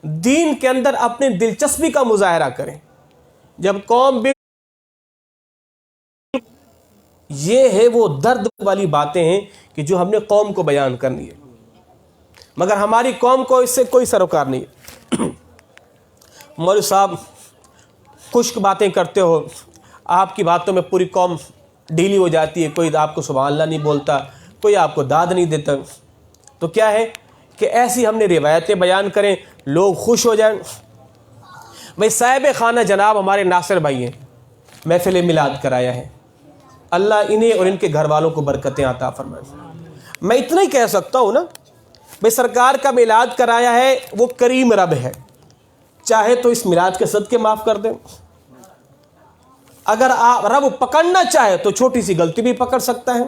دین کے اندر اپنی دلچسپی کا مظاہرہ کریں۔ جب قوم یہ ہے وہ درد والی باتیں ہیں کہ جو ہم نے قوم کو بیان کرنی ہے، مگر ہماری قوم کو اس سے کوئی سروکار نہیں ہے۔ مولوی صاحب خشک باتیں کرتے ہو، آپ کی باتوں میں پوری قوم ڈھیلی ہو جاتی ہے، کوئی آپ کو سبحان اللہ نہیں بولتا، کوئی آپ کو داد نہیں دیتا۔ تو کیا ہے کہ ایسی ہم نے روایتیں بیان کریں، لوگ خوش ہو جائیں۔ بھائی صاحب خانہ جناب ہمارے ناصر بھائی ہیں، محفل میلاد کرایا ہے، اللہ انہیں اور ان کے گھر والوں کو برکتیں عطا فرمائے۔ میں اتنا ہی کہہ سکتا ہوں نا، بھائی سرکار کا میلاد کرایا ہے، وہ کریم رب ہے، چاہے تو اس میلاد کے صدقے معاف کر دیں۔ اگر آپ رب پکڑنا چاہے تو چھوٹی سی غلطی بھی پکڑ سکتا ہے۔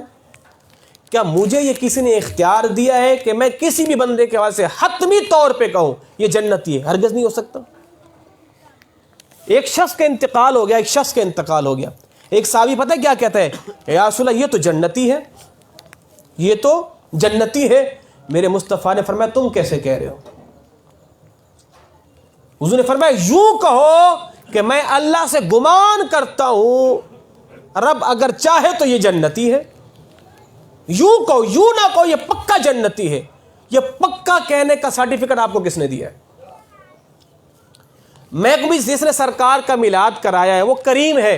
کیا مجھے یہ کسی نے اختیار دیا ہے کہ میں کسی بھی بندے کے حوالے سے حتمی طور پہ کہوں یہ جنتی ہے؟ ہرگز نہیں ہو سکتا۔ ایک شخص کا انتقال ہو گیا، ایک صحابی پتہ کیا کہتا ہے؟ یا رسول اللہ یہ تو جنتی ہے۔ میرے مصطفیٰ نے فرمایا تم کیسے کہہ رہے ہو؟ حضور نے فرمایا یوں کہو کہ میں اللہ سے گمان کرتا ہوں رب اگر چاہے تو یہ جنتی ہے۔ یوں کہو، یوں نہ کہو یہ پکا جنتی ہے۔ یہ پکا کہنے کا سرٹیفکیٹ آپ کو کس نے دیا ہے؟ میں بھی جس نے سرکار کا میلاد کرایا ہے وہ کریم ہے۔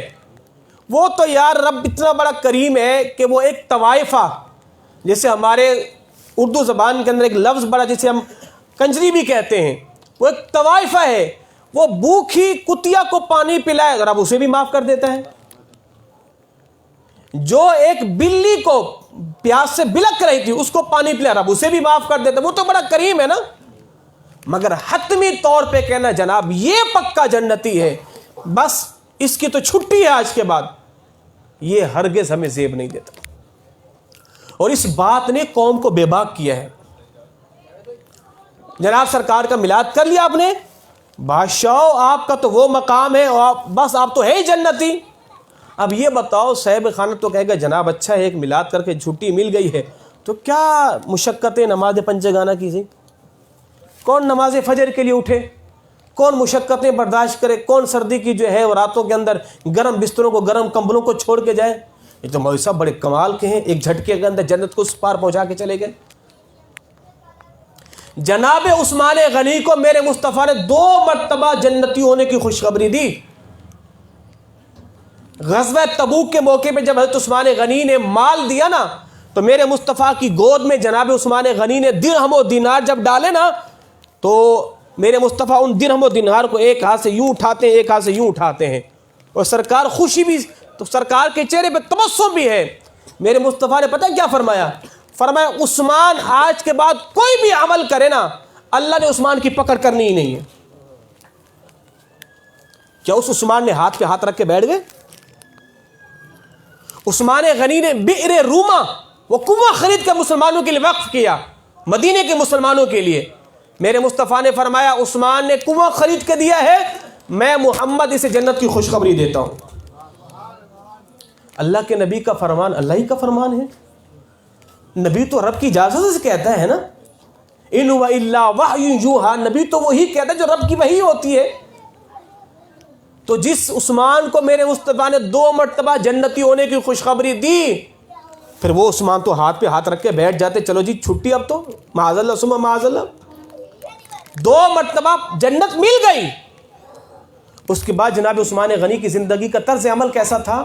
وہ تو یار رب اتنا بڑا کریم ہے کہ وہ ایک طوائفہ، جیسے ہمارے اردو زبان کے اندر ایک لفظ بڑا جسے ہم کنجری بھی کہتے ہیں، وہ ایک طوائفہ ہے، وہ بھوکھی کتیا کو پانی پلائے رب اسے بھی معاف کر دیتا ہے۔ جو ایک بلی کو پیاس سے بلک رہی تھی اس کو پانی پلا، رب اسے بھی معاف کر دیتا، وہ تو بڑا کریم ہے نا. مگر حتمی طور پہ کہنا جناب یہ پکا جنتی ہے، بس اس کی تو چھٹی ہے آج کے بعد، یہ ہرگز ہمیں زیب نہیں دیتا. اور اس بات نے قوم کو بے باک کیا ہے. جناب سرکار کا میلاد کر لیا آپ نے، بادشاہ آپ کا تو وہ مقام ہے، اور بس آپ تو ہے ہی جنتی. اب یہ بتاؤ صاحب خانہ تو کہے گا جناب اچھا ہے ایک میلاد کر کے چھٹی مل گئی ہے، تو کیا مشقتیں نماز پنجگانہ کی تھی؟ کون نماز فجر کے لیے اٹھے؟ کون مشقتیں برداشت کرے؟ کون سردی کی جو ہے وہ راتوں کے اندر گرم بستروں کو، گرم کمبلوں کو چھوڑ کے جائے؟ یہ تو مولوی صاحب بڑے کمال کے ہیں، ایک جھٹکے کے اندر جنت کو اس پار پہنچا کے چلے گئے. جناب عثمان غنی کو میرے مصطفیٰ نے 2 مرتبہ جنتی ہونے کی خوشخبری دی. غزوہ تبوک کے موقع پہ جب حضرت عثمان غنی نے مال دیا نا، تو میرے مصطفیٰ کی گود میں جناب عثمان غنی نے درہم و دینار جب ڈالے نا، تو میرے مصطفیٰ ان درہم و دینار کو ایک ہاتھ سے یوں اٹھاتے ہیں، ایک ہاتھ سے یوں اٹھاتے ہیں، اور سرکار خوشی بھی، تو سرکار کے چہرے پہ تبسم بھی ہے. میرے مصطفیٰ نے پتہ کیا فرمایا؟ فرمایا عثمان آج کے بعد کوئی بھی عمل کرے نا، اللہ نے عثمان کی پکڑ کرنی ہی نہیں ہے. کیا اس عثمان نے ہاتھ پہ ہاتھ رکھ کے بیٹھ گئے؟ عثمان غنی نے بئر روما وہ کنواں خرید کر مسلمانوں کے لیے وقف کیا، مدینے کے مسلمانوں کے لیے. میرے مصطفیٰ نے فرمایا عثمان نے کنواں خرید کے دیا ہے، میں محمد اسے جنت کی خوشخبری دیتا ہوں. اللہ کے نبی کا فرمان اللہ ہی کا فرمان ہے. نبی تو رب کی اجازت سے کہتا ہے نا، ان هو الا وحی یوحی، نبی تو وہی کہتا ہے جو رب کی وحی ہوتی ہے. تو جس عثمان کو میرے مصطفیٰ نے 2 مرتبہ جنتی ہونے کی خوشخبری دی، پھر وہ عثمان تو ہاتھ پہ ہاتھ رکھ کے بیٹھ جاتے، چلو جی چھٹی اب تو معاذ اللہ ثم معاذ اللہ. 2 مرتبہ جنت مل گئی. اس کے بعد جناب عثمان غنی کی زندگی کا طرز عمل کیسا تھا؟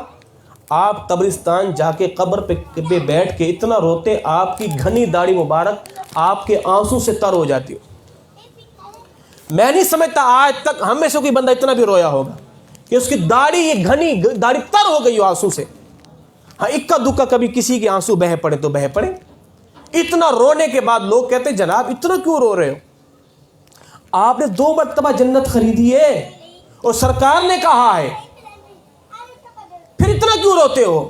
آپ قبرستان جا کے قبر پہ بیٹھ کے اتنا روتے، آپ کی گھنی داڑھی مبارک آپ کے آنسو سے تر ہو جاتی. میں نہیں سمجھتا آج تک ہم میں سے کوئی بندہ اتنا بھی رویا ہوگا کہ اس کی داڑھی، یہ گھنی داڑھی تر ہو گئی ہو آنسو سے. ہاں اکا دکا کبھی کسی کے آنسو بہہ پڑے تو بہہ پڑے. اتنا رونے کے بعد لوگ کہتے جناب اتنا کیوں رو رہے ہو؟ آپ نے 2 مرتبہ جنت خریدی ہے اور سرکار نے کہا ہے، پھر اتنا کیوں روتے ہو؟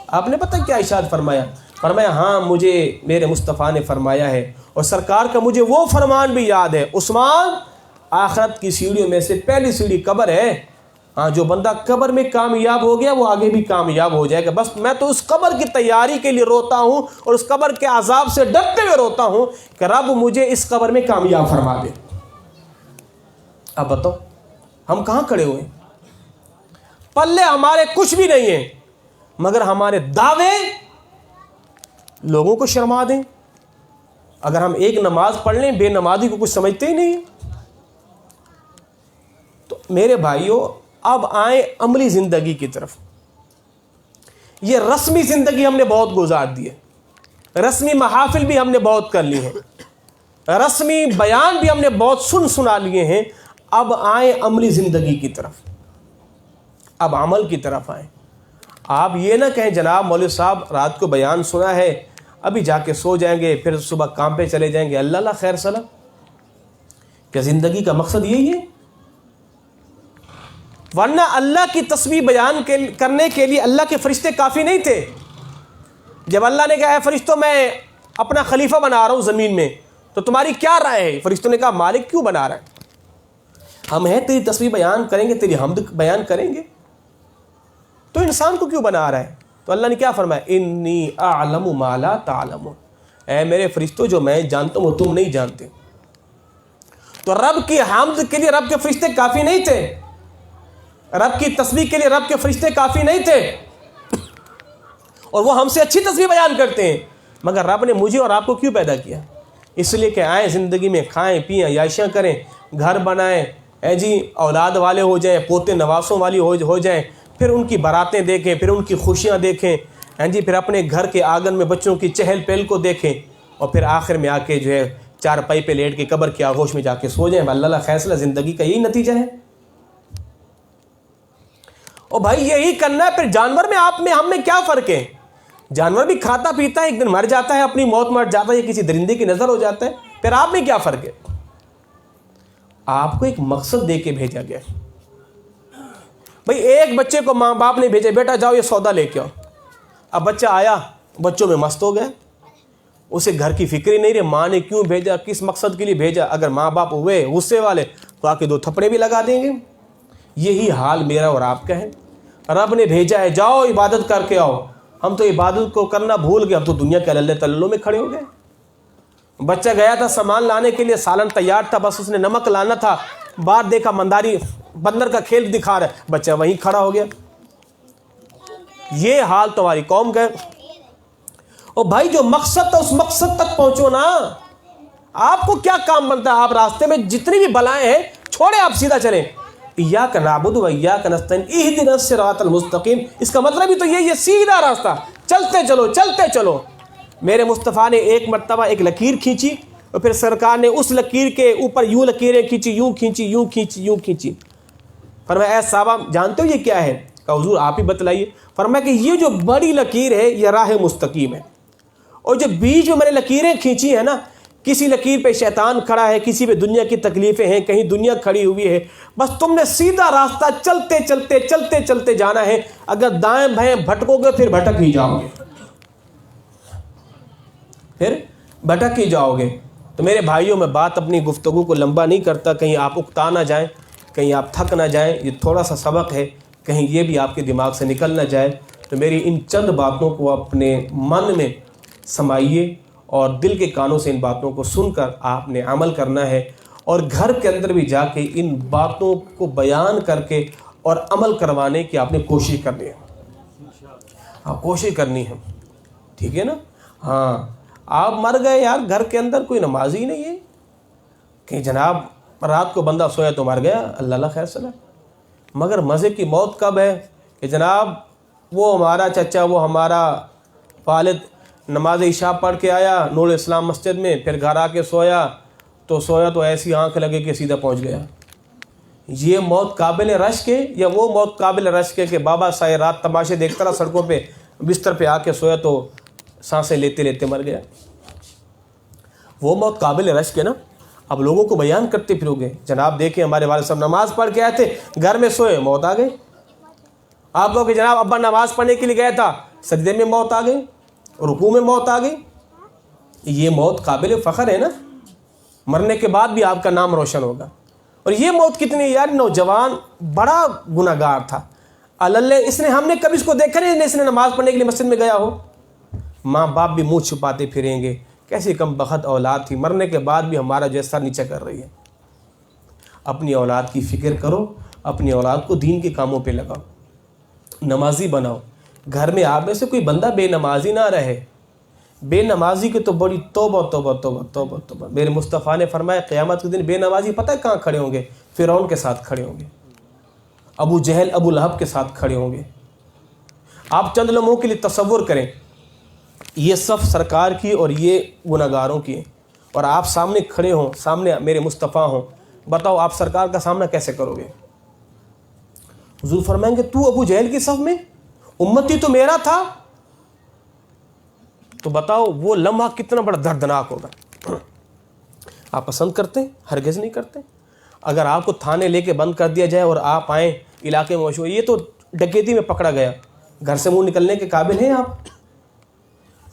آپ نے پتہ کیا ارشاد فرمایا؟ فرمایا ہاں مجھے میرے مصطفیٰ نے فرمایا ہے، اور سرکار کا مجھے وہ فرمان بھی یاد ہے، عثمان آخرت کی سیڑھیوں میں سے پہلی سیڑھی قبر ہے. ہاں جو بندہ قبر میں کامیاب ہو گیا وہ آگے بھی کامیاب ہو جائے گا. بس میں تو اس قبر کی تیاری کے لیے روتا ہوں، اور اس قبر کے عذاب سے ڈرتے ہوئے روتا ہوں کہ رب مجھے اس قبر میں کامیاب فرما دے. اب بتاؤ ہم کہاں کھڑے ہوئے؟ پلے ہمارے کچھ بھی نہیں ہیں، مگر ہمارے دعوے لوگوں کو شرما دیں. اگر ہم ایک نماز پڑھ لیں بے نمازی کو کچھ سمجھتے ہی نہیں. تو میرے بھائیوں اب آئیں عملی زندگی کی طرف. یہ رسمی زندگی ہم نے بہت گزار دی ہے، رسمی محافل بھی ہم نے بہت کر لی ہیں، رسمی بیان بھی ہم نے بہت سنا لیے ہیں. اب آئیں عملی زندگی کی طرف، اب عمل کی طرف آئیں. آپ یہ نہ کہیں جناب مولوی صاحب رات کو بیان سنا ہے ابھی جا کے سو جائیں گے پھر صبح کام پہ چلے جائیں گے. اللہ اللہ خیر سلام. کیا زندگی کا مقصد یہی ہے؟ ورنہ اللہ کی تسبیح بیان کرنے کے لیے اللہ کے فرشتے کافی نہیں تھے. جب اللہ نے کہا ہے فرشتوں میں اپنا خلیفہ بنا رہا ہوں زمین میں، تو تمہاری کیا رائے ہے؟ فرشتوں نے کہا مالک کیوں بنا رہا ہے؟ ہم ہیں تیری تسبیح بیان کریں گے، تیری حمد بیان کریں گے، تو انسان کو کیوں بنا رہا ہے؟ تو اللہ نے کیا فرمایا؟ انی اعلم ما لا تعلمون، اے میرے فرشتوں جو میں جانتا ہوں وہ تم نہیں جانتے. تو رب کی حمد کے لیے رب کے فرشتے کافی نہیں تھے، رب کی تسبیح کے لیے رب کے فرشتے کافی نہیں تھے، اور وہ ہم سے اچھی تسبیح بیان کرتے ہیں. مگر رب نے مجھے اور آپ کو کیوں پیدا کیا؟ اس لیے کہ آئیں زندگی میں کھائیں پئیں عیاشیاں کریں، گھر بنائیں، جی اولاد والے ہو جائیں، پوتے نواسوں والی ہو جائیں، پھر ان کی باراتیں دیکھیں، پھر ان کی خوشیاں دیکھیں، جی پھر اپنے گھر کے آنگن میں بچوں کی چہل پہل کو دیکھیں، اور پھر آخر میں آ کے جو ہے چارپائی پہ لیٹ کے قبر کی آغوش میں جا کے سو جائیں. اللہ فیصلہ زندگی کا یہی نتیجہ ہے. اور بھائی یہی کرنا ہے. پھر جانور میں آپ میں ہم میں کیا فرق ہے؟ جانور بھی کھاتا پیتا ہے, ایک دن مر جاتا ہے, اپنی موت مر جاتا ہے, یا کسی درندے کی نظر ہو جاتا ہے. پھر آپ میں کیا فرق ہے؟ آپ کو ایک مقصد دے کے بھیجا گیا. بھئی ایک بچے کو ماں باپ نے بھیجا, بیٹا جاؤ یہ سودا لے کے آؤ. اب بچہ آیا, بچوں میں مست ہو گیا, اسے گھر کی فکر ہی نہیں رہی, ماں نے کیوں بھیجا, کس مقصد کے لیے بھیجا. اگر ماں باپ ہوئے غصے والے تو آ کے 2 تھپڑے بھی لگا دیں گے. یہی حال میرا اور آپ کا ہے. رب نے بھیجا ہے جاؤ عبادت کر کے آؤ. ہم تو عبادت کو کرنا بھول گئے, ہم تو دنیا کے اللہ تللوں میں کھڑے ہو گئے. بچہ گیا تھا سامان لانے کے لیے, سالن تیار تھا, بس اس نے نمک لانا تھا, باہر دیکھا منداری بندر کا کھیل دکھا رہا ہے, بچہ وہیں کھڑا ہو گیا. یہ حال تمہاری قوم کا ہے. اور بھائی جو مقصد تھا اس مقصد تک پہنچو نا. آپ کو کیا کام بنتا ہے؟ آپ راستے میں جتنی بھی بلائیں ہیں چھوڑے, آپ سیدھا چلیں. ایاک نعبد و ایاک نستعین اہدنا الصراط المستقیم. اس کا مطلب ہی تو یہی ہے, سیدھا راستہ, چلتے چلو چلتے چلو. میرے مصطفیٰ نے ایک مرتبہ ایک لکیر کھینچی, اور پھر سرکار نے اس لکیر کے اوپر یوں لکیریں کھینچی, یوں کھینچی, یوں کھینچی, یوں کھینچی. فرمایا اے صحابہ جانتے ہو یہ کیا ہے؟ کہا حضور آپ ہی بتلائیے. فرمایا کہ یہ جو بڑی لکیر ہے یہ راہ مستقیم ہے, اور جو بیچ میں میں نے لکیریں کھینچی ہیں نا, کسی لکیر پہ شیطان کھڑا ہے, کسی پہ دنیا کی تکلیفیں ہیں, کہیں دنیا کھڑی ہوئی ہے. بس تم نے سیدھا راستہ چلتے چلتے چلتے چلتے جانا ہے. اگر دائیں بھائیں بھٹکو گے پھر بھٹک ہی جاؤ گے, پھر بھٹک ہی جاؤ گے. تو میرے بھائیوں میں بات اپنی گفتگو کو لمبا نہیں کرتا, کہیں آپ اکتا نہ جائیں, کہیں آپ تھک نہ جائیں. یہ تھوڑا سا سبق ہے, کہیں یہ بھی آپ کے دماغ سے نکل نہ جائے. تو میری ان چند باتوں کو اپنے من میں سمائیے, اور دل کے کانوں سے ان باتوں کو سن کر آپ نے عمل کرنا ہے, اور گھر کے اندر بھی جا کے ان باتوں کو بیان کر کے اور عمل کروانے کی آپ نے کوشش کرنی ہے. آپ کوشش کرنی ہے, ٹھیک ہے نا. ہاں آپ مر گئے یار, گھر کے اندر کوئی نماز ہی نہیں ہے, کہ جناب رات کو بندہ سویا تو مر گیا, اللہ اللہ خیر سلام. مگر مزے کی موت کب ہے کہ جناب وہ ہمارا چچا, وہ ہمارا والد نماز عشاء پڑھ کے آیا نور اسلام مسجد میں, پھر گھر آ کے سویا تو ایسی آنکھ لگے کہ سیدھا پہنچ گیا. یہ موت قابل رشک ہے, یا وہ موت قابل رشک ہے کہ بابا سائے رات تماشے دیکھتا رہا سڑکوں پہ, بستر پہ آ کے سویا تو سانسیں لیتے لیتے مر گیا. وہ موت قابل رشک ہے نا. اب لوگوں کو بیان کرتے پھرو گے, جناب دیکھیں ہمارے والد صاحب نماز پڑھ کے آئے تھے, گھر میں سوئے, موت آ گئی. آپ کہو کہ جناب ابا نماز پڑھنے کے لیے گیا تھا, سجدے میں موت آ گئی, رکوع میں موت آ گئی. یہ موت قابل فخر ہے نا, مرنے کے بعد بھی آپ کا نام روشن ہوگا. اور یہ موت کتنی یار, نوجوان بڑا گناہ گار تھا, اللہ اس نے, ہم نے کبھی اس کو دیکھا نہیں اس نے نماز پڑھنے کے لیے مسجد میں گیا ہو. ماں باپ بھی منہ چھپاتے پھریں گے, کیسی کم بخت اولاد تھی, مرنے کے بعد بھی ہمارا جو سر نیچے کر رہی ہے. اپنی اولاد کی فکر کرو, اپنی اولاد کو دین کے کاموں پہ لگاؤ, نمازی بناؤ. گھر میں آپ میں سے کوئی بندہ بے نمازی نہ رہے. بے نمازی کی تو بڑی توبہ توبہ توبہ توبہ توبہ. میرے مصطفیٰ نے فرمایا قیامت کے دن بے نمازی پتہ ہے کہاں کھڑے ہوں گے؟ فرعون کے ساتھ کھڑے ہوں گے, ابو جہل ابو لہب کے ساتھ کھڑے ہوں گے. آپ چند لمحوں کے لیے تصور کریں, یہ صف سرکار کی اور یہ گناہگاروں کی, اور آپ سامنے کھڑے ہوں, سامنے میرے مصطفیٰ ہوں. بتاؤ آپ سرکار کا سامنا کیسے کرو گے؟ حضور فرمائیں گے تو ابو جہل کی صف میں, امتی تو میرا تھا. تو بتاؤ وہ لمحہ کتنا بڑا دردناک ہوگا. آپ پسند کرتے ہیں؟ ہرگز نہیں کرتے. اگر آپ کو تھانے لے کے بند کر دیا جائے اور آپ آئیں علاقے میں مشہور, یہ تو ڈکیتی میں پکڑا گیا, گھر سے منہ نکلنے کے قابل ہیں آپ؟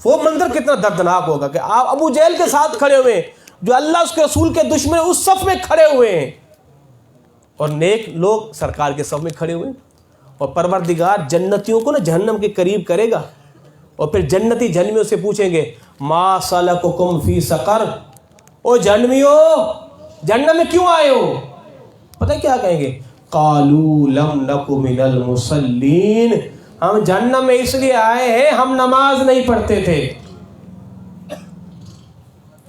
وہ منظر کتنا دردناک ہوگا کہ آپ ابو جہل کے ساتھ کھڑے ہوئے ہیں, جو اللہ اس کے رسول کے دشمن اس صف میں کھڑے ہوئے ہیں, اور نیک لوگ سرکار کے صف میں کھڑے ہوئے ہیں. اور پروردگار جنتیوں کو نا جہنم کے قریب کرے گا, اور پھر جنتی جہنمیوں سے پوچھیں گے ما سلککم فی سقر, او جہنمیوں جہنم میں کیوں آئے ہو؟ پتہ کیا کہیں گے؟ قالوا لم نک من المصلین, ہم جہنم میں اس لیے آئے ہیں ہم نماز نہیں پڑھتے تھے.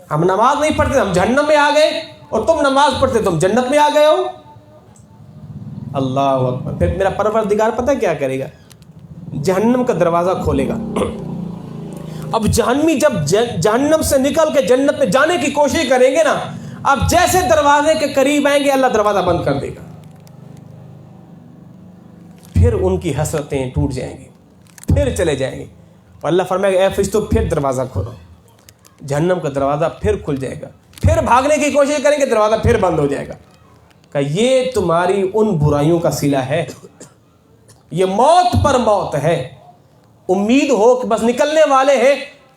ہم نماز نہیں پڑھتے, ہم جہنم میں آ گئے, اور تم نماز پڑھتے تم جنت میں آ گئے ہو. اللہ اکبر. پھر میرا پروردگار پتہ کیا کرے گا؟ جہنم کا دروازہ کھولے گا. اب جہنمی جب جہنم سے نکل کے جنت میں جانے کی کوشش کریں گے نا, اب جیسے دروازے کے قریب آئیں گے اللہ دروازہ بند کر دے گا. پھر ان کی حسرتیں ٹوٹ جائیں گی، پھر چلے جائیں گے. اور اللہ فرمائے گا اے فرشتوں پھر دروازہ کھولو، جہنم کا دروازہ پھر کھل جائے گا، پھر بھاگنے کی کوشش کریں گے، دروازہ پھر بند ہو جائے گا. کہ یہ تمہاری ان برائیوں کا صلہ ہے، یہ موت پر موت ہے. امید ہو کہ بس نکلنے والے ہیں،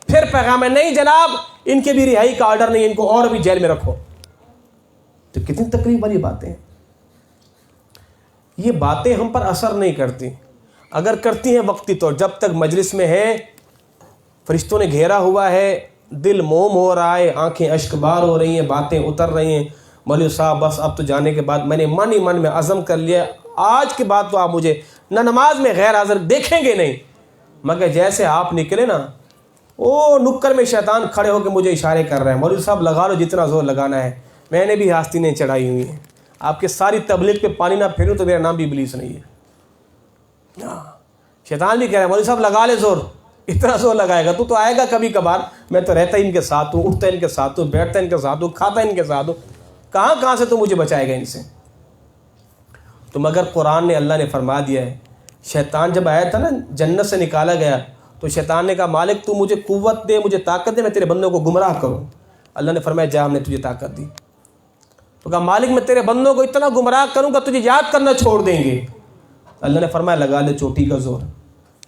پھر پیغام ہے نہیں جناب ان کے بھی رہائی کا آرڈر نہیں، ان کو اور بھی جیل میں رکھو. تو کتنی تکلیف والی باتیں ہیں. یہ باتیں ہم پر اثر نہیں کرتی، اگر کرتی ہیں وقتی طور. جب تک مجلس میں ہے، فرشتوں نے گھیرا ہوا ہے، دل موم ہو رہا ہے، آنکھیں اشک بار ہو رہی ہیں، باتیں اتر رہی ہیں، مولوی صاحب بس اب تو جانے کے بعد میں نے من ہی من میں عزم کر لیا آج کے بعد تو آپ مجھے نہ نماز میں غیر حاضر دیکھیں گے نہیں. مگر جیسے آپ نکلے نا، وہ نکر میں شیطان کھڑے ہو کے مجھے اشارے کر رہے ہیں، مولوی صاحب لگا لو جتنا زور لگانا ہے. میں نے بھی آستینیں چڑھائی ہوئی ہیں، آپ کے ساری تبلیغ پہ پانی نہ پھیروں تو میرا نام بھی ابلیس نہیں ہے. شیطان بھی کہہ رہا ہے مولوی صاحب لگا لے زور، اتنا زور لگائے گا تو آئے گا کبھی کبھار. میں تو رہتا ہی ان کے ساتھ ہوں، اٹھتا ان کے ساتھ ہوں، بیٹھتا ان کے ساتھ ہوں، کھاتا ان کے ساتھ ہوں، کہاں سے تو مجھے بچائے گا ان سے. تو مگر قرآن نے، اللہ نے فرما دیا ہے، شیطان جب آیا تھا نا جنت سے نکالا گیا تو شیطان نے کہا مالک تو مجھے قوت دے، مجھے طاقت دے، میں تیرے بندوں کو گمراہ کروں. اللہ نے فرمایا جا ہم نے تجھے طاقت دی. تو کہا مالک میں تیرے بندوں کو اتنا گمراہ کروں گا تجھے یاد کرنا چھوڑ دیں گے. اللہ نے فرمایا لگا لے چوٹی کا زور.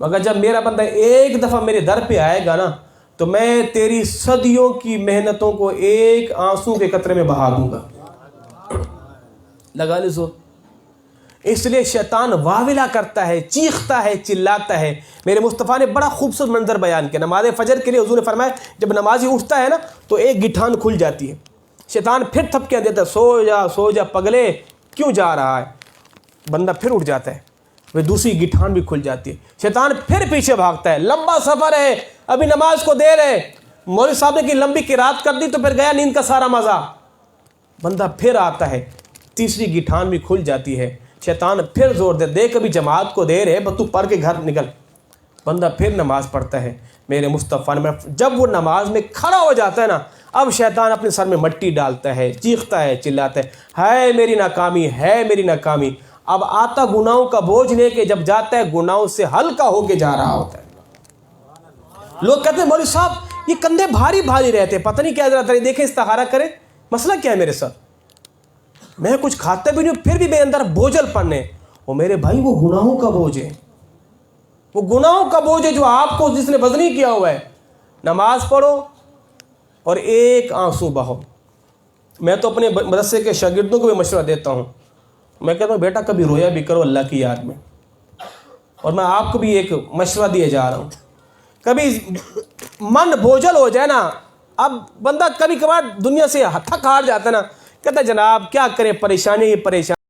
مگر جب میرا بندہ ایک دفعہ میرے در پہ آئے گا نا تو میں تیری صدیوں کی محنتوں کو ایک آنسو کے قطرے میں بہا دوں گا. لگا لے زور. اس لیے شیطان واویلا کرتا ہے، چیختا ہے، چلاتا ہے. میرے مصطفیٰ نے بڑا خوبصورت منظر بیان کیا. نماز فجر کے لیے حضور نے فرمایا جب نمازی اٹھتا ہے نا تو ایک گٹھان کھل جاتی ہے. شیطان پھر تھپکیاں دیتا ہے، سو جا پگلے کیوں جا رہا ہے. بندہ پھر اٹھ جاتا ہے، وہ دوسری گٹھان بھی کھل جاتی ہے. شیطان پھر پیچھے بھاگتا ہے، لمبا سفر ہے، ابھی نماز کو دیر ہے. مولوی صاحب نے کی لمبی قرات کر دی تو پھر گیا نیند کا سارا مزہ. بندہ پھر آتا ہے، تیسری گٹھان بھی کھل جاتی ہے. شیطان پھر زور دے، دیکھ ابھی جماعت کو دیر ہے، بس تو پڑھ کے گھر نکل. بندہ پھر نماز پڑھتا ہے. میرے مصطفیٰ نے جب وہ نماز میں کھڑا ہو جاتا ہے نا، اب شیطان اپنے سر میں مٹی ڈالتا ہے، چیختا ہے، چلاتا ہے، ہے میری ناکامی، ہے میری ناکامی. اب آتا گناہوں کا بوجھ لے کے، جب جاتا ہے گناہوں سے ہلکا ہو کے جا رہا ہوتا ہے. لوگ کہتے ہیں مولوی صاحب یہ کندھے بھاری بھاری رہتے، پتہ نہیں کیا ضرورت ہے. دیکھیں استخارہ کریں، مسئلہ کیا ہے میرے ساتھ. میں کچھ کھاتا بھی نہیں پھر بھی میرے اندر بوجھل پڑنے. وہ میرے بھائی وہ گناہوں کا بوجھ ہے، وہ گناہوں کا بوجھ ہے جو آپ کو جس نے وزنی کیا ہوا ہے. نماز پڑھو اور ایک آنسو بہو. میں تو اپنے مدرسے کے شاگردوں کو بھی مشورہ دیتا ہوں، میں کہتا ہوں بیٹا کبھی رویا بھی کرو اللہ کی یاد میں. اور میں آپ کو بھی ایک مشورہ دیے جا رہا ہوں، کبھی من بوجھل ہو جائے نا، اب بندہ کبھی کبھار دنیا سے تھک ہار جاتا ہے نا، کہتا ہے جناب کیا کرے، پریشانی ہی پریشانی.